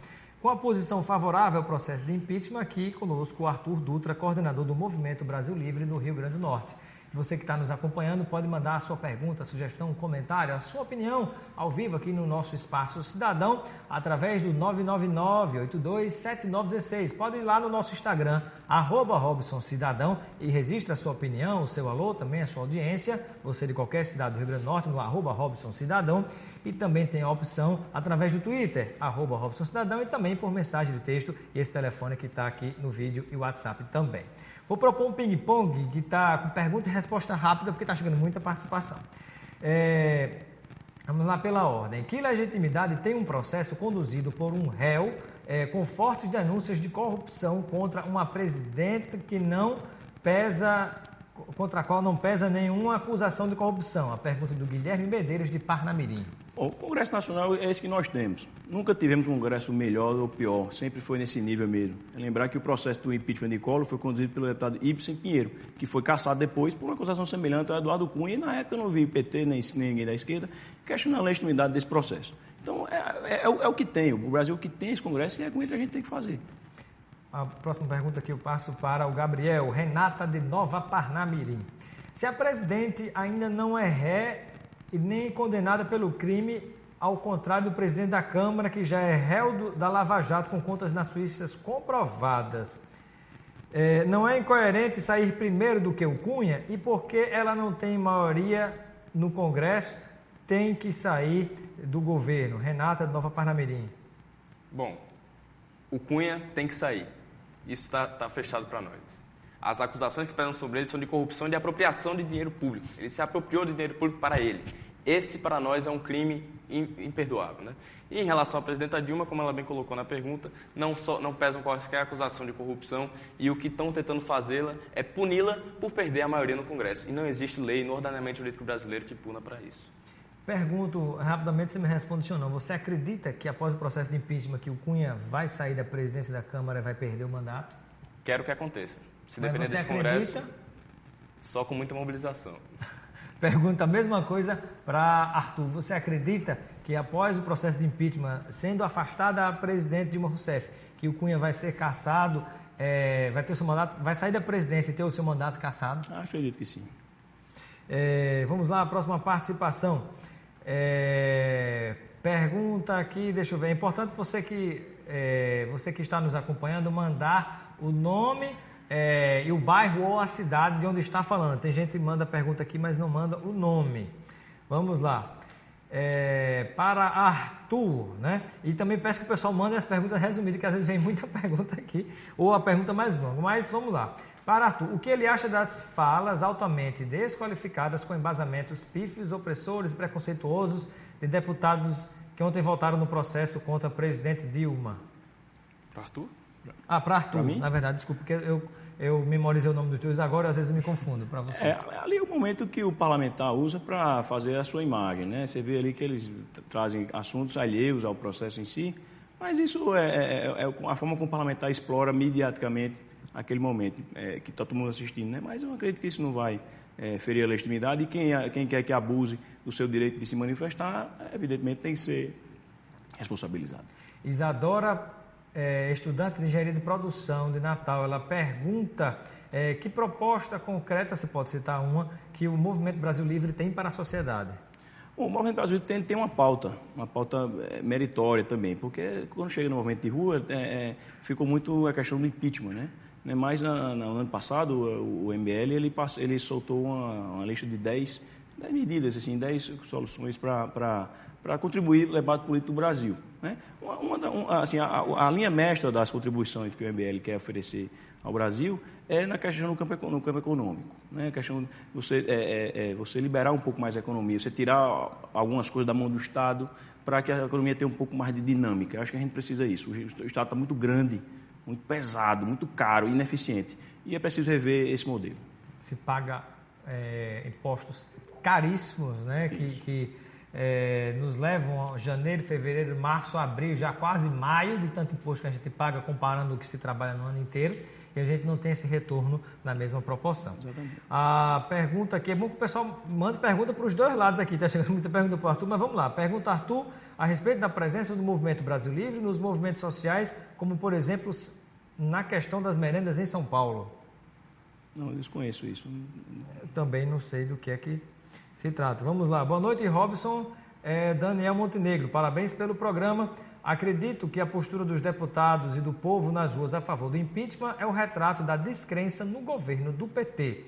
Com a posição favorável ao processo de impeachment, aqui conosco o Arthur Dutra, coordenador do Movimento Brasil Livre no Rio Grande do Norte. Você que está nos acompanhando pode mandar a sua pergunta, sugestão, comentário, a sua opinião ao vivo aqui no nosso Espaço Cidadão, através do 999-827916. Pode ir lá no nosso Instagram, @RobsonCidadão, e registre a sua opinião, o seu alô, também a sua audiência, você de qualquer cidade do Rio Grande do Norte, no @RobsonCidadão. E também tem a opção através do Twitter, @RobsonCidadão, e também por mensagem de texto, e esse telefone que está aqui no vídeo e o WhatsApp também. Vou propor um ping-pong que está com pergunta e resposta rápida, porque está chegando muita participação. Vamos lá pela ordem. Que legitimidade tem um processo conduzido por um réu com fortes denúncias de corrupção contra uma presidente que não pesa contra a qual não pesa nenhuma acusação de corrupção? A pergunta do Guilherme Medeiros, de Parnamirim. O Congresso Nacional é esse que nós temos. Nunca tivemos um Congresso melhor ou pior, sempre foi nesse nível mesmo. É lembrar que o processo do impeachment de Collor foi conduzido pelo deputado Ibsen Pinheiro, que foi cassado depois por uma acusação semelhante ao Eduardo Cunha, e na época eu não vi PT nem ninguém da esquerda questionando a legitimidade desse processo. Então, é o que tem. O Brasil que tem esse Congresso e é com ele que a gente tem que fazer. A próxima pergunta que eu passo para o Gabriel, Renata de Nova Parnamirim. Se a presidente ainda não é ré e nem condenada pelo crime, ao contrário do presidente da Câmara, que já é réu da Lava Jato com contas na Suíça comprovadas, não é incoerente sair primeiro do que o Cunha? E porque ela não tem maioria no Congresso, tem que sair do governo? Renata de Nova Parnamirim. Bom, o Cunha tem que sair. Isso está fechado para nós. As acusações que pesam sobre ele são de corrupção e de apropriação de dinheiro público. Ele se apropriou de dinheiro público para ele. Esse, para nós, é um crime imperdoável, né? E em relação à presidenta Dilma, como ela bem colocou na pergunta, não pesam qualquer acusação de corrupção, e o que estão tentando fazê-la é puni-la por perder a maioria no Congresso. E não existe lei no ordenamento jurídico brasileiro que puna para isso. Pergunto rapidamente, você me responde ou não. Você acredita que após o processo de impeachment que o Cunha vai sair da presidência da Câmara e vai perder o mandato? Quero que aconteça. Se Mas depender você desse acredita? Congresso, só com muita mobilização. Pergunta a mesma coisa para Arthur. Você acredita que após o processo de impeachment, sendo afastada a presidente Dilma Rousseff, que o Cunha vai ser cassado, vai ter o seu mandato, vai sair da presidência e ter o seu mandato cassado? Acredito que sim. Vamos lá, a próxima participação. Pergunta aqui, deixa eu ver. É importante você que está nos acompanhando mandar o nome e o bairro ou a cidade de onde está falando. Tem gente que manda pergunta aqui, mas não manda o nome. Vamos lá. Para Arthur, né? E também peço que o pessoal mande as perguntas resumidas, que às vezes vem muita pergunta aqui, ou a pergunta mais longa. Mas vamos lá. Para Arthur, o que ele acha das falas altamente desqualificadas com embasamentos pífios, opressores e preconceituosos de deputados que ontem votaram no processo contra a presidente Dilma? Para Arthur? Para Arthur, pra mim? Na verdade, desculpa, porque eu memorizei o nome dos dois agora, às vezes eu me confundo para você. Ali é o momento que o parlamentar usa para fazer a sua imagem, né? Você vê ali que eles trazem assuntos alheios ao processo em si, mas isso é a forma como o parlamentar explora mediaticamente aquele momento que está todo mundo assistindo, né? Mas eu acredito que isso não vai ferir a legitimidade, e quem quer que abuse do seu direito de se manifestar, evidentemente tem que ser responsabilizado. Isadora, estudante de engenharia de produção de Natal, ela pergunta que proposta concreta, se pode citar uma, que o Movimento Brasil Livre tem para a sociedade? O Movimento Brasil Livre tem uma pauta meritória também, porque quando chega no movimento de rua, ficou muito a questão do impeachment, né? Mas no ano passado, o MBL ele soltou uma lista de 10 medidas, assim, 10 soluções para contribuir para o debate político do Brasil, né? A linha mestra das contribuições que o MBL quer oferecer ao Brasil é na questão no campo econômico, né? A questão de você liberar um pouco mais a economia, você tirar algumas coisas da mão do Estado para que a economia tenha um pouco mais de dinâmica. Eu acho que a gente precisa disso. O Estado está muito grande, muito pesado, muito caro, ineficiente. E é preciso rever esse modelo. Se paga impostos caríssimos, né? Que nos levam a janeiro, fevereiro, março, abril, já quase maio, de tanto imposto que a gente paga comparando o que se trabalha no ano inteiro, e a gente não tem esse retorno na mesma proporção. Exatamente. A pergunta aqui, é bom que o pessoal mande pergunta para os dois lados aqui, está chegando muita pergunta para o Arthur, mas vamos lá. Pergunta Arthur a respeito da presença do Movimento Brasil Livre nos movimentos sociais, como por exemplo na questão das merendas em São Paulo. Não, eu desconheço isso. Eu também não sei do que é que se trata. Vamos lá. Boa noite, Robson. Daniel Montenegro, parabéns pelo programa. Acredito que a postura dos deputados e do povo nas ruas a favor do impeachment é o retrato da descrença no governo do PT.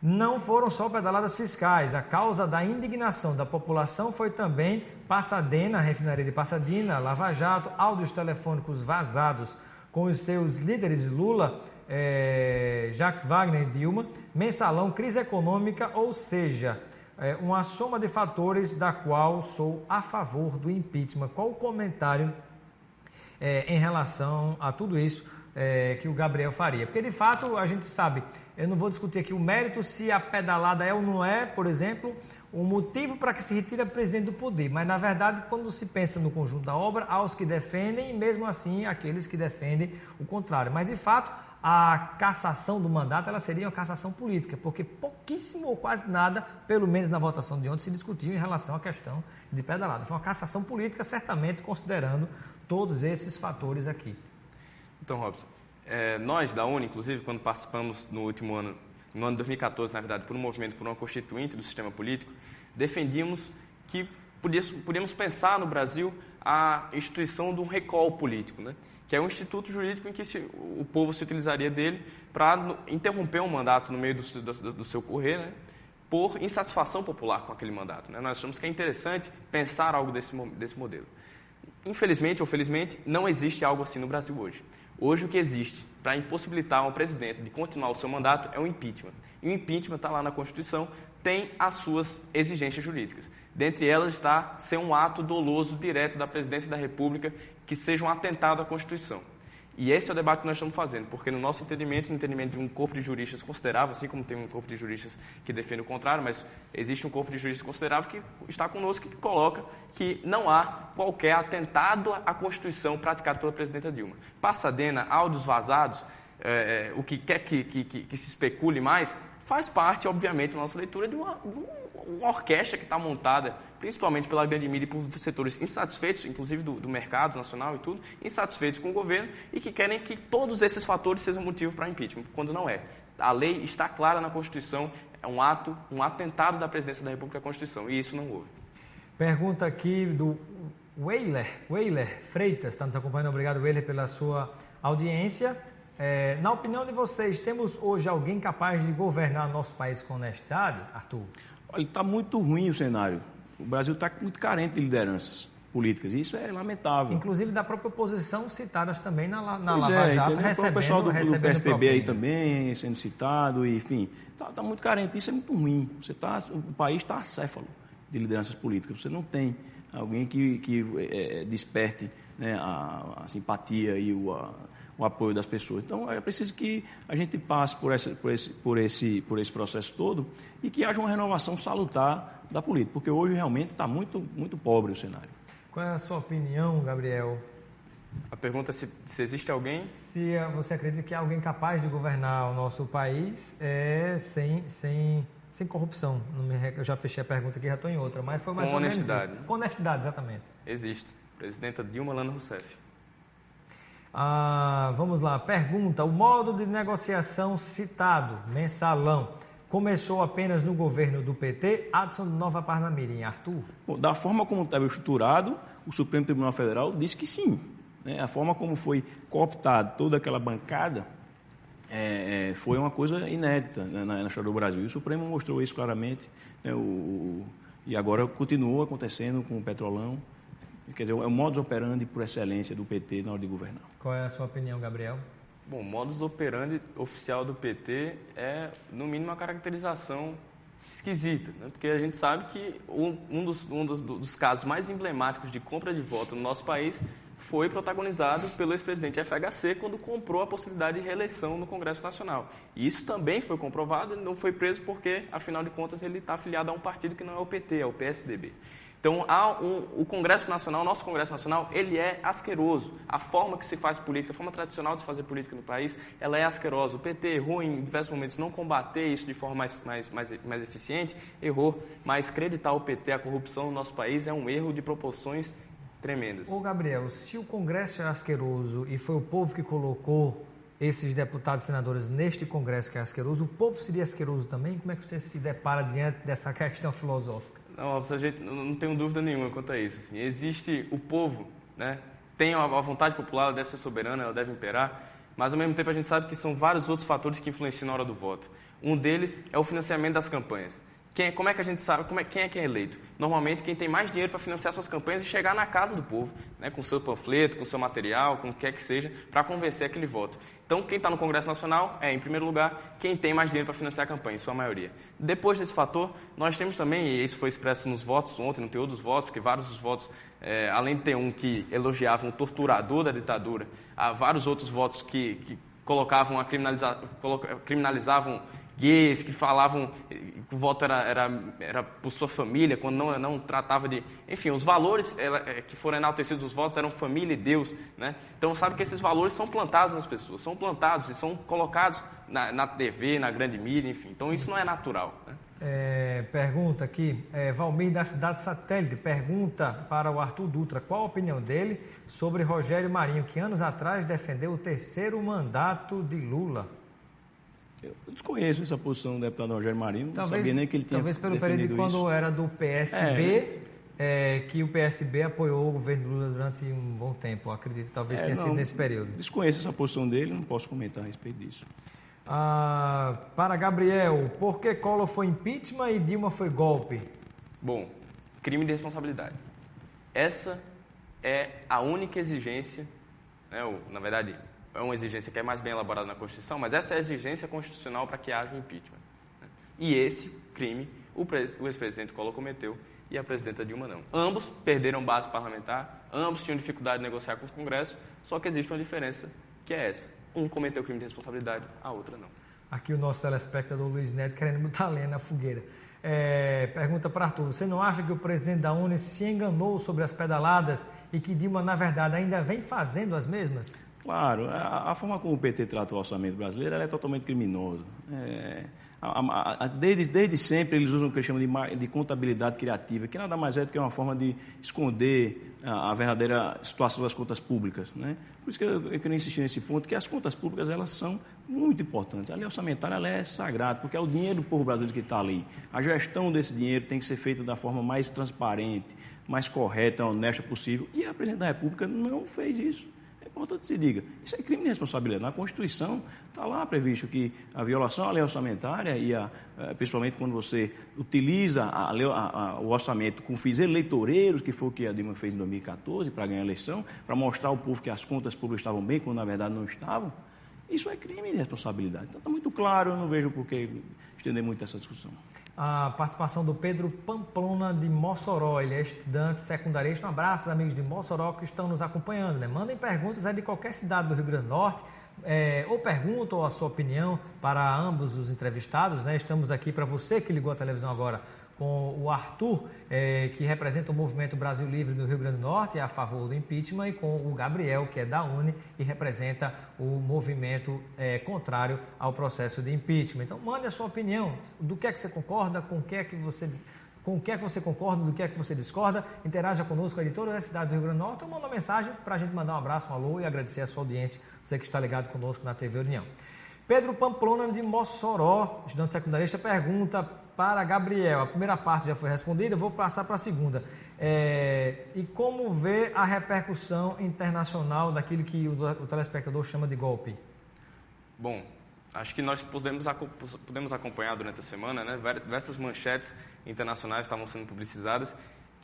Não foram só pedaladas fiscais. A causa da indignação da população foi também Pasadena, a refinaria de Pasadena, Lava Jato, áudios telefônicos vazados com os seus líderes Lula, Jacques Wagner e Dilma, mensalão, crise econômica, ou seja, uma soma de fatores da qual sou a favor do impeachment. Qual o comentário em relação a tudo isso que o Gabriel faria. Porque, de fato, a gente sabe, eu não vou discutir aqui o mérito, se a pedalada é ou não é, por exemplo, o motivo para que se retire o presidente do poder. Mas, na verdade, quando se pensa no conjunto da obra, há os que defendem e, mesmo assim, aqueles que defendem o contrário. Mas, de fato, a cassação do mandato ela seria uma cassação política, porque pouquíssimo ou quase nada, pelo menos na votação de ontem, se discutiu em relação à questão de pedalada. Foi uma cassação política, certamente considerando todos esses fatores aqui. Então, Robson, nós da UNE, inclusive, quando participamos no último ano, no ano de 2014, na verdade, por um movimento por uma constituinte do sistema político, defendíamos que podíamos pensar no Brasil a instituição de um recall político, né? Que é um instituto jurídico em que o povo se utilizaria dele para interromper um mandato no meio do seu correr, né? Por insatisfação popular com aquele mandato, né? Nós achamos que é interessante pensar algo desse modelo. Infelizmente ou felizmente, não existe algo assim no Brasil hoje. Hoje o que existe para impossibilitar um presidente de continuar o seu mandato é o impeachment. E o impeachment está lá na Constituição, tem as suas exigências jurídicas. Dentre elas está ser um ato doloso direto da Presidência da República que seja um atentado à Constituição. E esse é o debate que nós estamos fazendo, porque no nosso entendimento, no entendimento de um corpo de juristas considerável, assim como tem um corpo de juristas que defende o contrário, mas existe um corpo de juristas considerável que está conosco, que coloca que não há qualquer atentado à Constituição praticado pela presidenta Dilma. Passadena, áudios vazados, o que quer que se especule mais, faz parte, obviamente, da nossa leitura de uma orquestra que está montada, principalmente pela grande mídia e por setores insatisfeitos, inclusive do mercado nacional e tudo, insatisfeitos com o governo e que querem que todos esses fatores sejam motivo para impeachment, quando não é. A lei está clara na Constituição, é um atentado da Presidência da República à Constituição, e isso não houve. Pergunta aqui do Weiler Freitas, está nos acompanhando. Obrigado, Weiler, pela sua audiência. Na opinião de vocês, temos hoje alguém capaz de governar nosso país com honestidade, Arthur? Olha, está muito ruim o cenário. O Brasil está muito carente de lideranças políticas. E isso é lamentável. Inclusive da própria oposição citadas também na Lava Jato, recebendo o pessoal do PSDB aí também sendo citado, e, enfim. Está muito carente. Isso é muito ruim. O país está acéfalo de lideranças políticas. Você não tem alguém que desperte, né, a simpatia e o apoio das pessoas. Então, é preciso que a gente passe por esse processo todo e que haja uma renovação salutar da política, porque hoje realmente está muito, muito pobre o cenário. Qual é a sua opinião, Gabriel? A pergunta é se existe alguém... Se você acredita que há alguém capaz de governar o nosso país sem corrupção. Eu já fechei a pergunta aqui, já estou em outra, mas foi mais ou menos honestidade. Com honestidade, exatamente. Existe. Presidenta Dilma Lana Rousseff. Vamos lá, pergunta: o modo de negociação citado, mensalão, começou apenas no governo do PT? Adson de Nova Parnamirim. Arthur? Bom, da forma como estava estruturado, o Supremo Tribunal Federal disse que sim. Né? A forma como foi cooptada toda aquela bancada foi uma coisa inédita, né, na história do Brasil. E o Supremo mostrou isso claramente, né, e agora continua acontecendo com o Petrolão. Quer dizer, é o modus operandi por excelência do PT na hora de governar. Qual é a sua opinião, Gabriel? Bom, o modus operandi oficial do PT é, no mínimo, uma caracterização esquisita, né? Porque a gente sabe que um dos casos mais emblemáticos de compra de voto no nosso país foi protagonizado pelo ex-presidente FHC quando comprou a possibilidade de reeleição no Congresso Nacional. E isso também foi comprovado, ele não foi preso porque, afinal de contas, ele está afiliado a um partido que não é o PT, é o PSDB. Então, o Congresso Nacional, o nosso Congresso Nacional, ele é asqueroso. A forma que se faz política, a forma tradicional de se fazer política no país, ela é asquerosa. O PT errou em diversos momentos não combater isso de forma mais eficiente, errou. Mas acreditar o PT, a corrupção no nosso país, é um erro de proporções tremendas. Ô, Gabriel, se o Congresso é asqueroso e foi o povo que colocou esses deputados e senadores neste Congresso que é asqueroso, o povo seria asqueroso também? Como é que você se depara diante dessa questão filosófica? Não, não tenho dúvida nenhuma quanto a isso. Assim, existe o povo, né? Tem a vontade popular, ela deve ser soberana, ela deve imperar, mas ao mesmo tempo a gente sabe que são vários outros fatores que influenciam na hora do voto. Um deles é o financiamento das campanhas. Como é que a gente sabe quem é eleito? Normalmente quem tem mais dinheiro para financiar suas campanhas e chegar na casa do povo, né? Com seu panfleto, com seu material, com o que quer que seja, para convencer aquele voto. Então, quem está no Congresso Nacional é, em primeiro lugar, quem tem mais dinheiro para financiar a campanha, em sua maioria. Depois desse fator, nós temos também, e isso foi expresso nos votos ontem, no teor dos votos, porque vários dos votos além de ter um que elogiava um torturador da ditadura, há vários outros votos que criminalizavam gays, que falavam que o voto era por sua família, quando não tratava de... Enfim, os valores que foram enaltecidos dos votos eram família e Deus, né? Então, sabe que esses valores são plantados nas pessoas, são plantados e são colocados na TV, na grande mídia, enfim. Então, isso não é natural, né? Pergunta aqui, Valmir da Cidade Satélite pergunta para o Arthur Dutra qual a opinião dele sobre Rogério Marinho, que anos atrás defendeu o 3º mandato de Lula. Eu desconheço essa posição do deputado Rogério Marinho, talvez, não sabia nem que ele tinha talvez pelo período de quando era do PSB, que o PSB apoiou o governo Lula durante um bom tempo, acredito, talvez tenha sido nesse período. Desconheço essa posição dele, não posso comentar a respeito disso. Para Gabriel, por que Collor foi impeachment e Dilma foi golpe? Bom, crime de responsabilidade. Essa é a única exigência, né, na verdade, é uma exigência que é mais bem elaborada na Constituição, mas essa é a exigência constitucional para que haja um impeachment, né? E esse crime o ex-presidente Collor cometeu e a presidenta Dilma não. Ambos perderam base parlamentar, ambos tinham dificuldade de negociar com o Congresso, só que existe uma diferença, que é essa. Um cometeu crime de responsabilidade, a outra não. Aqui o nosso telespectador Luiz Neto querendo botar lenha na fogueira. Pergunta para Arthur, você não acha que o presidente da UNE se enganou sobre as pedaladas e que Dilma, na verdade, ainda vem fazendo as mesmas? Claro, a forma como o PT trata o orçamento brasileiro é totalmente criminosa. Desde sempre eles usam o que eles chamam de contabilidade criativa, que nada mais é do que uma forma de esconder a verdadeira situação das contas públicas, né? Por isso que eu queria insistir nesse ponto, que as contas públicas elas são muito importantes. A lei orçamentária ela é sagrada, porque é o dinheiro do povo brasileiro que está ali. A gestão desse dinheiro tem que ser feita da forma mais transparente, mais correta, honesta possível, e a presidente da República não fez isso. É importante que se diga, isso é crime de responsabilidade. Na Constituição está lá previsto que a violação à lei orçamentária e principalmente quando você utiliza o orçamento com fins eleitoreiros, que foi o que a Dilma fez em 2014 para ganhar a eleição, para mostrar ao povo que as contas públicas estavam bem, quando na verdade não estavam, isso é crime de responsabilidade. Então está muito claro, eu não vejo por que estender muito essa discussão. A participação do Pedro Pamplona de Mossoró, ele é estudante secundarista. Um abraço, amigos de Mossoró que estão nos acompanhando, né? Mandem perguntas de qualquer cidade do Rio Grande do Norte, ou perguntam a sua opinião para ambos os entrevistados, né? Estamos aqui para você que ligou a televisão agora com o Arthur, que representa o Movimento Brasil Livre do Rio Grande do Norte, é a favor do impeachment, e com o Gabriel, que é da UNE e representa o movimento contrário ao processo de impeachment. Então, mande a sua opinião, do que é que você concorda, com o que é que você concorda, do que é que você discorda. Interaja conosco aí de toda a cidade do Rio Grande do Norte, ou manda uma mensagem para a gente mandar um abraço, um alô e agradecer a sua audiência, você que está ligado conosco na TV União. Pedro Pamplona de Mossoró, estudante secundarista, pergunta para Gabriel. A primeira parte já foi respondida, eu vou passar para a segunda. E como vê a repercussão internacional daquilo que o telespectador chama de golpe? Bom, acho que nós podemos acompanhar durante a semana, né? Diversas manchetes internacionais estavam sendo publicizadas,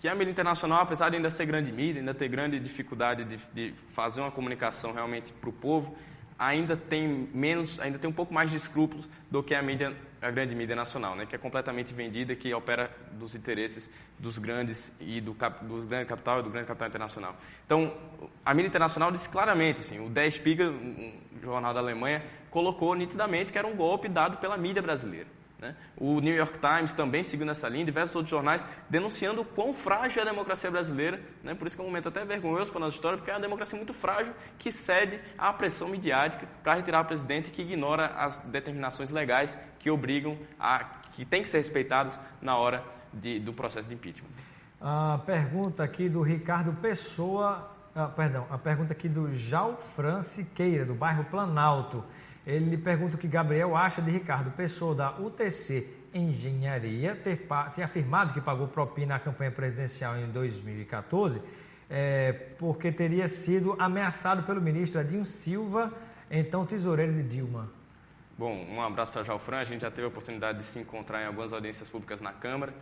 que a mídia internacional, apesar de ainda ser grande mídia, ainda ter grande dificuldade de fazer uma comunicação realmente para o povo, ainda tem um pouco mais de escrúpulos do que a grande mídia nacional, né, que é completamente vendida, que opera dos interesses dos grandes e dos grande capital e do grande capital internacional. Então, a mídia internacional disse claramente, assim, o Der Spiegel, um jornal da Alemanha, colocou nitidamente que era um golpe dado pela mídia brasileira, né? O New York Times também seguiu nessa linha, diversos outros jornais denunciando o quão frágil é a democracia brasileira, né? Por isso que é um momento até vergonhoso para a nossa história, porque é uma democracia muito frágil que cede à pressão midiática para retirar o presidente, que ignora as determinações legais que obrigam que tem que ser respeitadas na hora do processo de impeachment. A pergunta aqui do Ricardo Pessoa, a pergunta aqui do Jalfran Siqueira, do bairro Planalto. Ele pergunta o que Gabriel acha de Ricardo Pessoa, da UTC Engenharia, ter afirmado que pagou propina à campanha presidencial em 2014, porque teria sido ameaçado pelo ministro Edinho Silva, então tesoureiro de Dilma. Bom, um abraço para Jalfran. A gente já teve a oportunidade de se encontrar em algumas audiências públicas na Câmara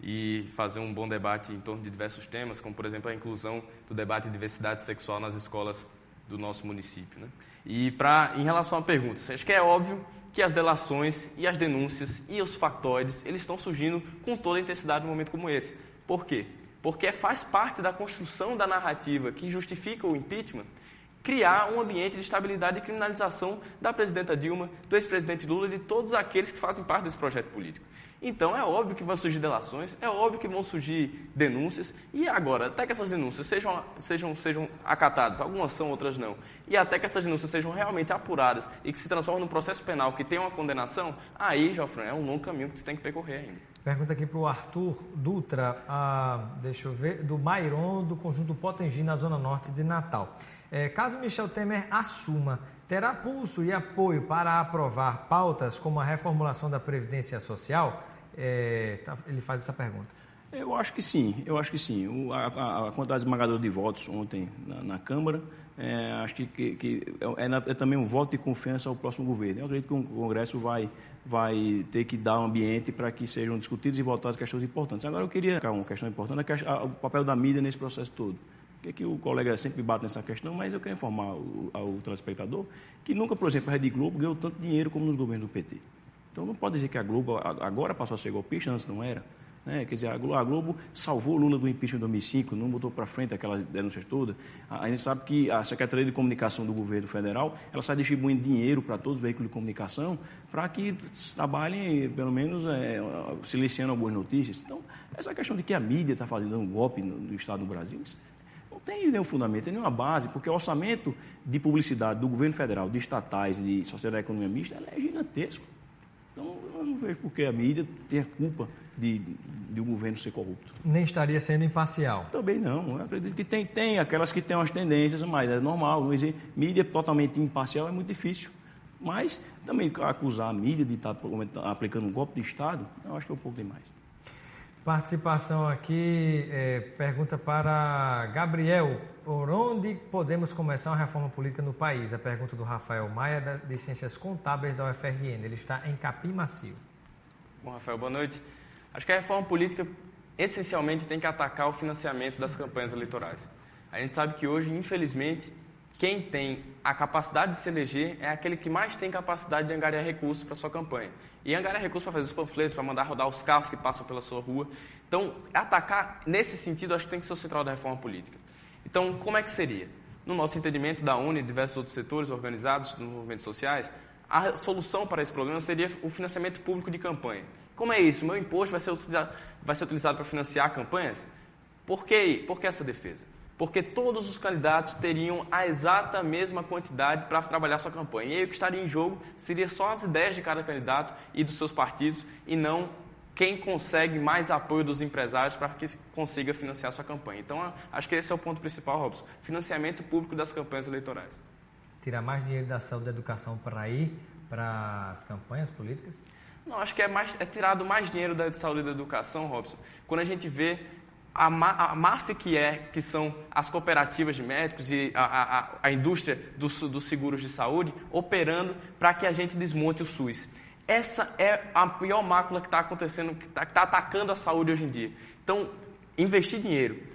e fazer um bom debate em torno de diversos temas, como, por exemplo, a inclusão do debate de diversidade sexual nas escolas do nosso município, né? E em relação à pergunta, acho que é óbvio que as delações e as denúncias e os factóides, eles estão surgindo com toda a intensidade num momento como esse. Por quê? porque faz parte da construção da narrativa que justifica o impeachment, criar um ambiente de estabilidade e criminalização da presidenta Dilma, do ex-presidente Lula e de todos aqueles que fazem parte desse projeto político. Então, é óbvio que vão surgir delações, é óbvio que vão surgir denúncias, e agora, até que essas denúncias sejam acatadas, algumas são, outras não, e até que essas denúncias sejam realmente apuradas e que se transformem num processo penal que tenha uma condenação, aí, Geoffrey, é um longo caminho que você tem que percorrer ainda. Pergunta aqui para o Arthur Dutra, deixa eu ver, do Mairon, do Conjunto Potengi, na Zona Norte de Natal. Caso Michel Temer assuma, terá pulso e apoio para aprovar pautas como a reformulação da Previdência Social? Ele faz essa pergunta. Eu acho que sim. A quantidade esmagadora de votos ontem na Câmara, acho que é também um voto de confiança ao próximo governo. Eu acredito que o Congresso vai ter que dar um ambiente para que sejam discutidas e votadas questões importantes. Agora, eu queria uma questão importante, o papel da mídia nesse processo todo. Que o colega sempre bate nessa questão, mas eu quero informar ao telespectador que nunca, por exemplo, a Rede Globo ganhou tanto dinheiro como nos governos do PT. Então, não pode dizer que a Globo agora passou a ser golpista, antes não era. Quer dizer, a Globo salvou o Lula do impeachment em 2005, não botou para frente aquelas denúncias todas. A gente sabe que a Secretaria de Comunicação do governo federal, ela sai distribuindo dinheiro para todos os veículos de comunicação para que trabalhem, pelo menos, silenciando algumas notícias. Então, essa questão de que a mídia está fazendo um golpe no Estado do Brasil, não tem nenhum fundamento, tem nenhuma base, porque o orçamento de publicidade do governo federal, de estatais, de sociedade da economia mista, é gigantesco. Então, eu não vejo por que a mídia tem a culpa de o governo ser corrupto. Nem estaria sendo imparcial? Também não. Eu acredito que tem aquelas que têm umas tendências, mas é normal. Não existe. Mídia totalmente imparcial é muito difícil. Mas também acusar a mídia de estar aplicando um golpe de Estado, eu acho que é um pouco demais. Participação aqui, pergunta para Gabriel, por onde podemos começar uma reforma política no país? A pergunta do Rafael Maia, de Ciências Contábeis da UFRN, ele está em Capim Macio. Bom, Rafael, boa noite. Acho que a reforma política, essencialmente, tem que atacar o financiamento das campanhas eleitorais. A gente sabe que hoje, infelizmente, quem tem a capacidade de se eleger é aquele que mais tem capacidade de angariar recursos para sua campanha. E angariar recursos para fazer os panfletos, para mandar rodar os carros que passam pela sua rua. Então, atacar nesse sentido, acho que tem que ser o central da reforma política. Então, como é que seria? No nosso entendimento da UNE e diversos outros setores organizados nos movimentos sociais, a solução para esse problema seria o financiamento público de campanha. Como é isso? O meu imposto vai ser utilizado para financiar campanhas? Por que essa defesa? Porque todos os candidatos teriam a exata mesma quantidade para trabalhar sua campanha. E aí o que estaria em jogo seria só as ideias de cada candidato e dos seus partidos, e não quem consegue mais apoio dos empresários para que consiga financiar sua campanha. Então, acho que esse é o ponto principal, Robson. Financiamento público das campanhas eleitorais. Tirar mais dinheiro da saúde e da educação para ir para as campanhas políticas? Não, acho que é tirado mais dinheiro da saúde e da educação, Robson, quando a gente vê a máfia que são as cooperativas de médicos e a indústria dos seguros de saúde operando para que a gente desmonte o SUS. Essa é a pior mácula que está acontecendo, que está atacando a saúde hoje em dia. Então, investir dinheiro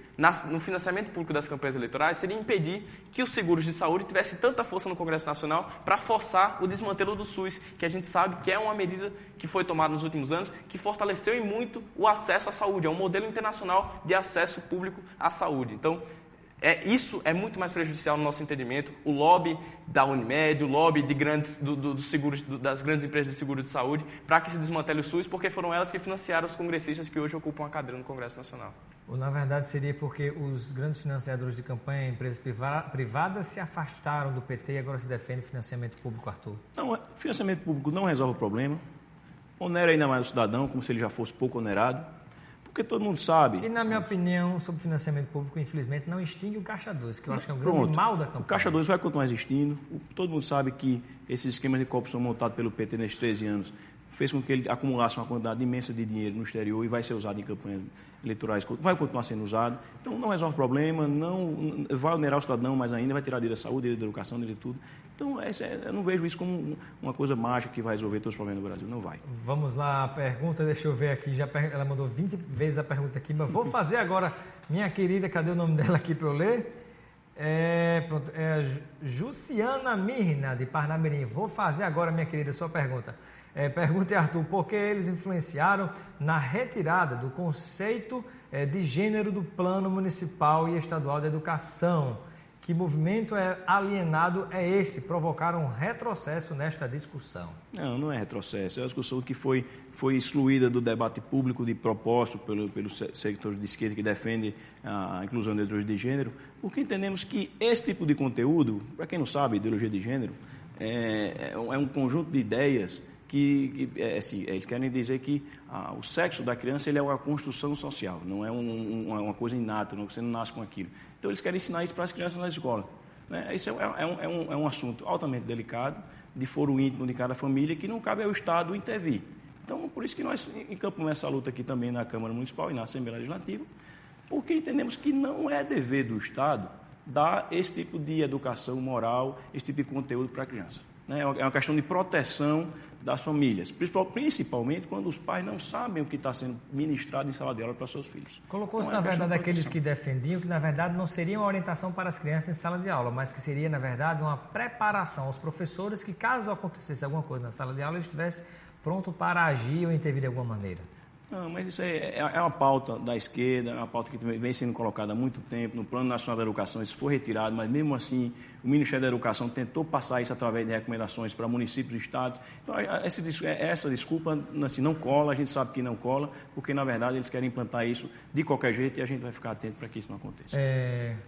no financiamento público das campanhas eleitorais seria impedir que os seguros de saúde tivessem tanta força no Congresso Nacional para forçar o desmantelo do SUS, que a gente sabe que é uma medida que foi tomada nos últimos anos, que fortaleceu em muito o acesso à saúde. É um modelo internacional de acesso público à saúde. Então, isso é muito mais prejudicial no nosso entendimento. O lobby da Unimed, o lobby de das grandes empresas de seguro de saúde, para que se desmantele o SUS, porque foram elas que financiaram os congressistas que hoje ocupam a cadeira no Congresso Nacional. Ou, na verdade, seria porque os grandes financiadores de campanha, empresas privadas, se afastaram do PT e agora se defende financiamento público, Arthur? Não, financiamento público não resolve o problema. Onera ainda mais o cidadão, como se ele já fosse pouco onerado. Porque todo mundo sabe... E, na minha opinião, sobre financiamento público, infelizmente, não extingue o Caixa 2, que eu acho que é um grande mal da campanha. O Caixa 2 vai continuar existindo. Todo mundo sabe que esses esquemas de corrupção montados pelo PT nesses 13 anos fez com que ele acumulasse uma quantidade imensa de dinheiro no exterior e vai ser usado em campanhas eleitorais, vai continuar sendo usado. Então, não resolve o problema, não vai onerar o cidadão, mas ainda vai tirar dele da saúde, dele da educação, dele de tudo. Então, eu não vejo isso como uma coisa mágica que vai resolver todos os problemas do Brasil. Não vai. Vamos lá, a pergunta, deixa eu ver aqui, ela mandou 20 vezes a pergunta aqui, mas vou fazer agora, minha querida, cadê o nome dela aqui para eu ler? Pronto, Juciana Mirna, de Parnamirim. Vou fazer agora, minha querida, sua pergunta. Pergunte, Arthur, por que eles influenciaram na retirada do conceito de gênero do Plano Municipal e Estadual de Educação. Que movimento alienado é esse? Provocaram um retrocesso nesta discussão. Não é retrocesso. É uma discussão que foi excluída do debate público de propósito pelos setores de esquerda que defendem a inclusão de ideologia de gênero, porque entendemos que esse tipo de conteúdo, para quem não sabe, ideologia de gênero, é um conjunto de ideias que eles querem dizer que o sexo da criança ele é uma construção social, não é uma coisa inata, você não nasce com aquilo. Então, eles querem ensinar isso para as crianças na escola. Né? Isso é um assunto altamente delicado, de foro íntimo de cada família, que não cabe ao Estado intervir. Então, por isso que nós encampamos essa luta aqui também na Câmara Municipal e na Assembleia Legislativa, porque entendemos que não é dever do Estado dar esse tipo de educação moral, esse tipo de conteúdo para a criança. Né? É uma questão de proteção das famílias, principalmente quando os pais não sabem o que está sendo ministrado em sala de aula para seus filhos. Colocou-se, na verdade, aqueles que defendiam que, na verdade, não seria uma orientação para as crianças em sala de aula, mas que seria, na verdade, uma preparação aos professores que, caso acontecesse alguma coisa na sala de aula, eles estivessem prontos para agir ou intervir de alguma maneira. Não, mas isso é uma pauta da esquerda, é uma pauta que vem sendo colocada há muito tempo. No Plano Nacional da Educação isso foi retirado, mas mesmo assim o Ministério da Educação tentou passar isso através de recomendações para municípios e estados. Então, essa desculpa assim, não cola, a gente sabe que não cola, porque na verdade eles querem implantar isso de qualquer jeito e a gente vai ficar atento para que isso não aconteça.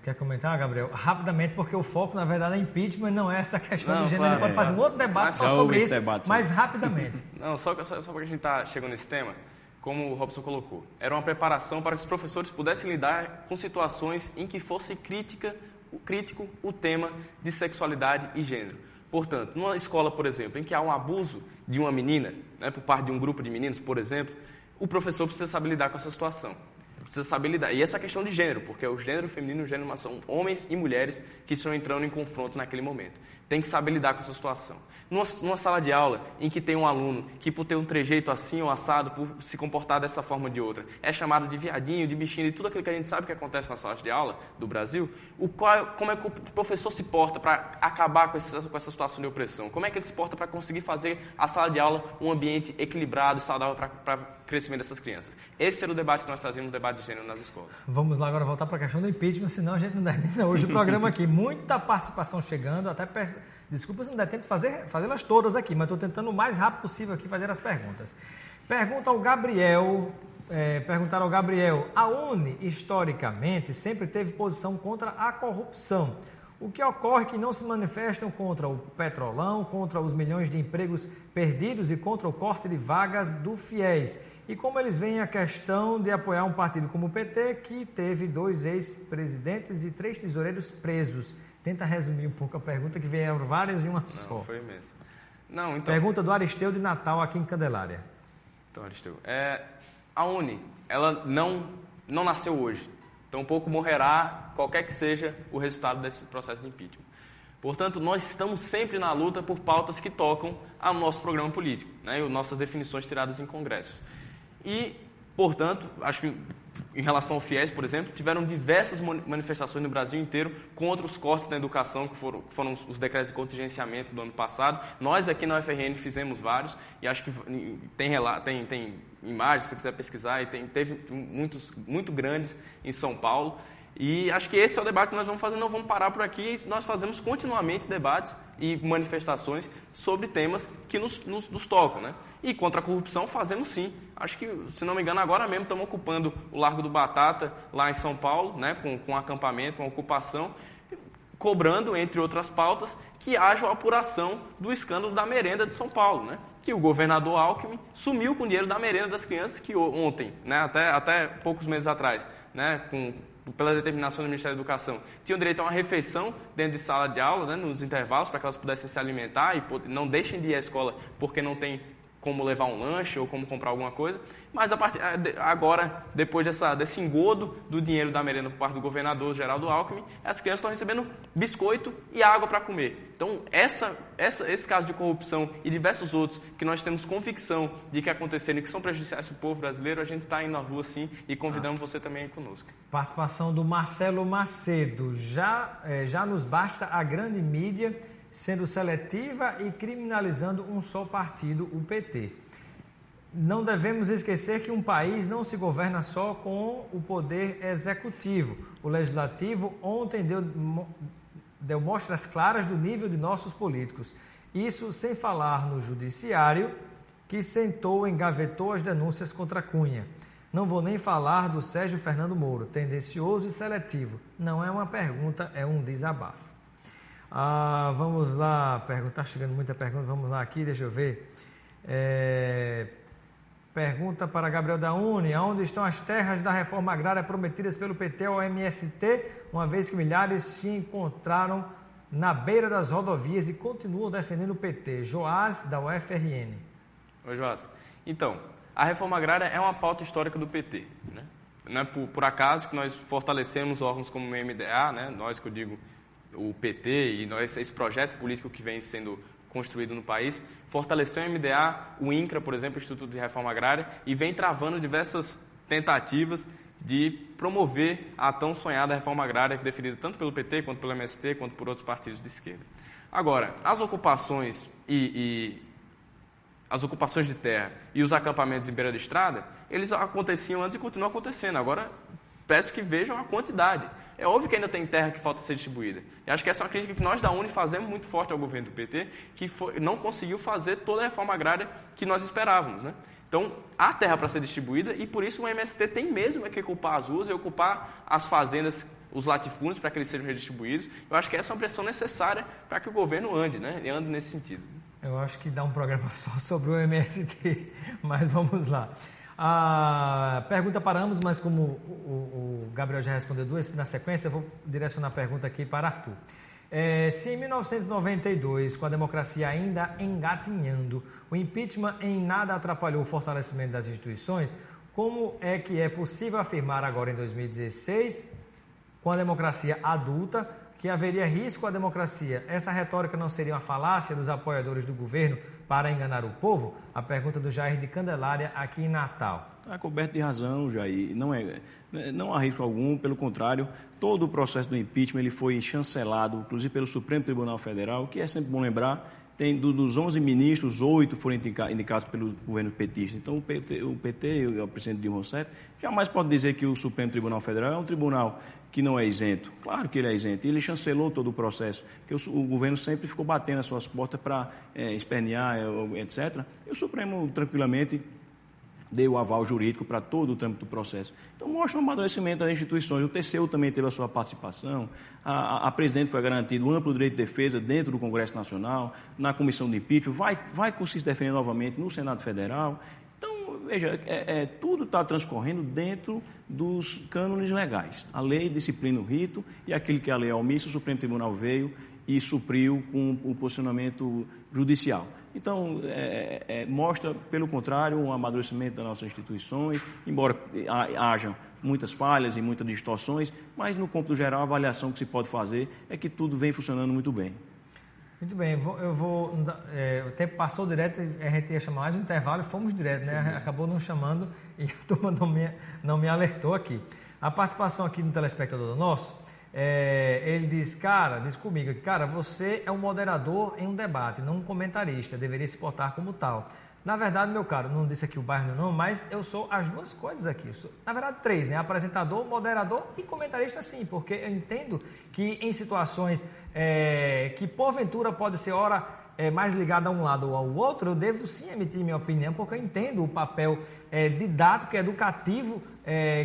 Quer comentar, Gabriel? Rapidamente, porque o foco na verdade é impeachment, não é essa questão de gênero. Claro, ele pode fazer um outro debate só sobre isso, mas rapidamente. Não, só porque a gente está chegando nesse tema. Como o Robson colocou, era uma preparação para que os professores pudessem lidar com situações em que fosse crítico o tema de sexualidade e gênero. Portanto, numa escola, por exemplo, em que há um abuso de uma menina, né, por parte de um grupo de meninos, por exemplo, o professor precisa saber lidar com essa situação. Precisa saber lidar. E essa questão de gênero, porque é o gênero feminino e o gênero masculino, são homens e mulheres que estão entrando em confronto naquele momento. Tem que saber lidar com essa situação. Numa sala de aula em que tem um aluno que, por ter um trejeito assim ou assado, por se comportar dessa forma ou de outra, é chamado de viadinho, de bichinho, de tudo aquilo que a gente sabe que acontece nas salas de aula do Brasil, como é que o professor se porta para acabar com essa situação de opressão? Como é que ele se porta para conseguir fazer a sala de aula um ambiente equilibrado e saudável para o crescimento dessas crianças? Esse era o debate que nós trazíamos no debate de gênero nas escolas. Vamos lá agora voltar para a questão do impeachment, senão a gente não termina hoje o programa aqui. Muita participação chegando, até desculpa se não der tempo de fazê-las todas aqui, mas estou tentando o mais rápido possível aqui fazer as perguntas. Perguntaram ao Gabriel, a UNE, historicamente, sempre teve posição contra a corrupção. O que ocorre é que não se manifestam contra o Petrolão, contra os milhões de empregos perdidos e contra o corte de vagas do FIES. E como eles veem a questão de apoiar um partido como o PT, que teve 2 ex-presidentes e 3 tesoureiros presos. Tenta resumir um pouco a pergunta, que vieram várias e uma só. Não, foi imenso. Não, então... Pergunta do Aristeu de Natal, aqui em Candelária. Então, Aristeu, a UNE, ela não nasceu hoje. Tampouco morrerá qualquer que seja o resultado desse processo de impeachment. Portanto, nós estamos sempre na luta por pautas que tocam ao nosso programa político, né, e nossas definições tiradas em congresso. E, portanto, acho que em relação ao FIES, por exemplo, tiveram diversas manifestações no Brasil inteiro contra os cortes na educação, que foram os decretos de contingenciamento do ano passado. Nós aqui na UFRN fizemos vários, e acho que tem imagens, se você quiser pesquisar, e teve muitos muito grandes em São Paulo. E acho que esse é o debate que nós vamos fazer, não vamos parar por aqui. Nós fazemos continuamente debates e manifestações sobre temas que nos tocam, né? E contra a corrupção fazemos sim. Acho que, se não me engano, agora mesmo estamos ocupando o Largo do Batata, lá em São Paulo, né? com acampamento, com ocupação, cobrando, entre outras pautas, que haja a apuração do escândalo da merenda de São Paulo, né? Que o governador Alckmin sumiu com o dinheiro da merenda das crianças que ontem, né? até poucos meses atrás, né? Pela determinação do Ministério da Educação, tinham direito a uma refeição dentro de sala de aula, né, nos intervalos, para que elas pudessem se alimentar e não deixem de ir à escola porque não tem como levar um lanche ou como comprar alguma coisa. Mas agora, depois desse engodo do dinheiro da merenda por parte do governador Geraldo Alckmin, as crianças estão recebendo biscoito e água para comer. Então, esse caso de corrupção e diversos outros que nós temos convicção de que aconteceram e que são prejudiciais para o povo brasileiro, a gente está indo na rua sim e convidamos você também aí conosco. Participação do Marcelo Macedo. Já nos basta a grande mídia sendo seletiva e criminalizando um só partido, o PT. não devemos esquecer que um país não se governa só com o poder executivo. O legislativo ontem deu mostras claras do nível de nossos políticos. Isso sem falar no judiciário, que sentou e engavetou as denúncias contra Cunha. Não vou nem falar do Sérgio Fernando Moro, tendencioso e seletivo. Não é uma pergunta, é um desabafo. Vamos lá, está chegando muita pergunta, vamos lá aqui, deixa eu ver. Pergunta para Gabriel da Uni: aonde estão as terras da reforma agrária prometidas pelo PT ao MST, uma vez que milhares se encontraram na beira das rodovias e continuam defendendo o PT? Joás, da UFRN. Oi, Joás. Então, a reforma agrária é uma pauta histórica do PT, né? Não é por acaso que nós fortalecemos órgãos como o MDA, né? Nós, que eu digo, o PT e nós, esse projeto político que vem sendo construído no país, fortaleceu o MDA, o INCRA, por exemplo, o Instituto de Reforma Agrária, e vem travando diversas tentativas de promover a tão sonhada reforma agrária, defendida tanto pelo PT, quanto pelo MST, quanto por outros partidos de esquerda. Agora, as ocupações as ocupações de terra e os acampamentos em beira de estrada, eles aconteciam antes e continuam acontecendo. Agora, peço que vejam a quantidade. É óbvio que ainda tem terra que falta ser distribuída. E acho que essa é uma crítica que nós da UNE fazemos muito forte ao governo do PT, que não conseguiu fazer toda a reforma agrária que nós esperávamos, né? Então, há terra para ser distribuída e, por isso, o MST tem mesmo que ocupar as ruas e ocupar as fazendas, os latifúndios, para que eles sejam redistribuídos. Eu acho que essa é uma pressão necessária para que o governo ande, né? E ande nesse sentido. Eu acho que dá um programa só sobre o MST, mas vamos lá. Pergunta para ambos, mas como o Gabriel já respondeu duas na sequência, eu vou direcionar a pergunta aqui para Arthur. Se em 1992, com a democracia ainda engatinhando, o impeachment em nada atrapalhou o fortalecimento das instituições, como é que é possível afirmar agora em 2016, com a democracia adulta, que haveria risco à democracia? Essa retórica não seria uma falácia dos apoiadores do governo para enganar o povo? A pergunta do Jair de Candelária, aqui em Natal. Está coberto de razão, Jair. Não há risco algum, pelo contrário, todo o processo do impeachment ele foi chancelado, inclusive pelo Supremo Tribunal Federal, que é sempre bom lembrar, dos 11 ministros, 8 foram indicados pelo governo petista. Então, o PT, o presidente Dilma Rousseff, jamais pode dizer que o Supremo Tribunal Federal é um tribunal que não é isento. Claro que ele é isento. Ele chancelou todo o processo, que o governo sempre ficou batendo as suas portas para espernear, etc. E o Supremo, tranquilamente, deu o aval jurídico para todo o trâmite do processo. Então, mostra o amadurecimento das instituições. O TCU também teve a sua participação. A presidente foi garantido um amplo direito de defesa dentro do Congresso Nacional, na comissão de impeachment, vai conseguir se defender novamente no Senado Federal. Então, veja, tudo está transcorrendo dentro dos cânones legais. A lei disciplina o rito e aquilo que a lei é omissa, o Supremo Tribunal veio e supriu com o posicionamento judicial. Então, mostra, pelo contrário, um amadurecimento das nossas instituições, embora hajam muitas falhas e muitas distorções, mas, no cômputo geral, a avaliação que se pode fazer é que tudo vem funcionando muito bem. Muito bem, o tempo passou direto, a gente ia chamar mais um intervalo e fomos direto, né? Acabou não chamando e a turma não me alertou aqui. A participação aqui do telespectador nosso, ele diz comigo, você é um moderador em um debate, não um comentarista, deveria se portar como tal. Na verdade, meu caro, não disse aqui o bairro não, mas eu sou as duas coisas aqui. Na verdade, 3, né? Apresentador, moderador e comentarista, sim, porque eu entendo que em situações que porventura pode ser mais ligado a um lado ou ao outro, eu devo sim emitir minha opinião, porque eu entendo o papel didático e educativo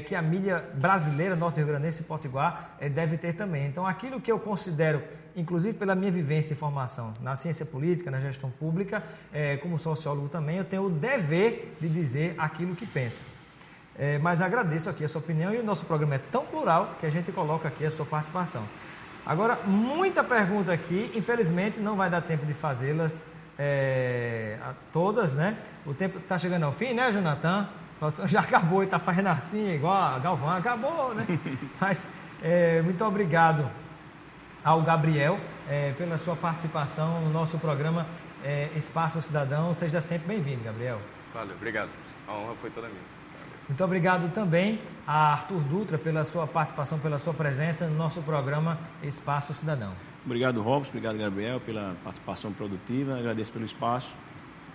que a mídia brasileira, norte-rio-grandense e potiguar deve ter também. Então, aquilo que eu considero, inclusive pela minha vivência e formação na ciência política, na gestão pública, como sociólogo também, eu tenho o dever de dizer aquilo que penso. Mas agradeço aqui a sua opinião e o nosso programa é tão plural que a gente coloca aqui a sua participação. Agora, muita pergunta aqui, infelizmente não vai dar tempo de fazê-las todas, né? O tempo está chegando ao fim, né, Jonathan? Já acabou e está fazendo assim, igual a Galvão, acabou, né? Mas muito obrigado ao Gabriel pela sua participação no nosso programa Espaço Cidadão. Seja sempre bem-vindo, Gabriel. Valeu, obrigado. A honra foi toda minha. Muito obrigado também a Arthur Dutra pela sua participação, pela sua presença no nosso programa Espaço Cidadão. Obrigado, Robson. Obrigado, Gabriel, pela participação produtiva. Agradeço pelo espaço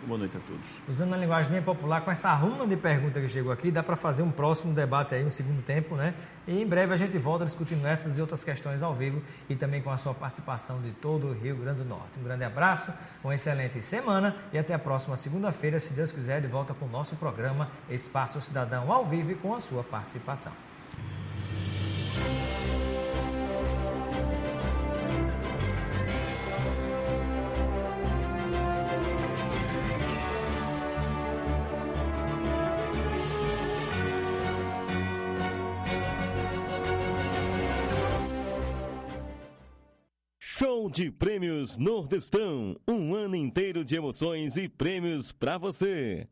Boa noite a todos. Usando a linguagem bem popular, com essa ruma de perguntas que chegou aqui, dá para fazer um próximo debate aí, um segundo tempo, né? E em breve a gente volta discutindo essas e outras questões ao vivo e também com a sua participação de todo o Rio Grande do Norte. Um grande abraço, uma excelente semana e até a próxima segunda-feira, se Deus quiser, de volta com o nosso programa Espaço Cidadão ao vivo e com a sua participação. Show de Prêmios Nordestão. Um ano inteiro de emoções e prêmios para você.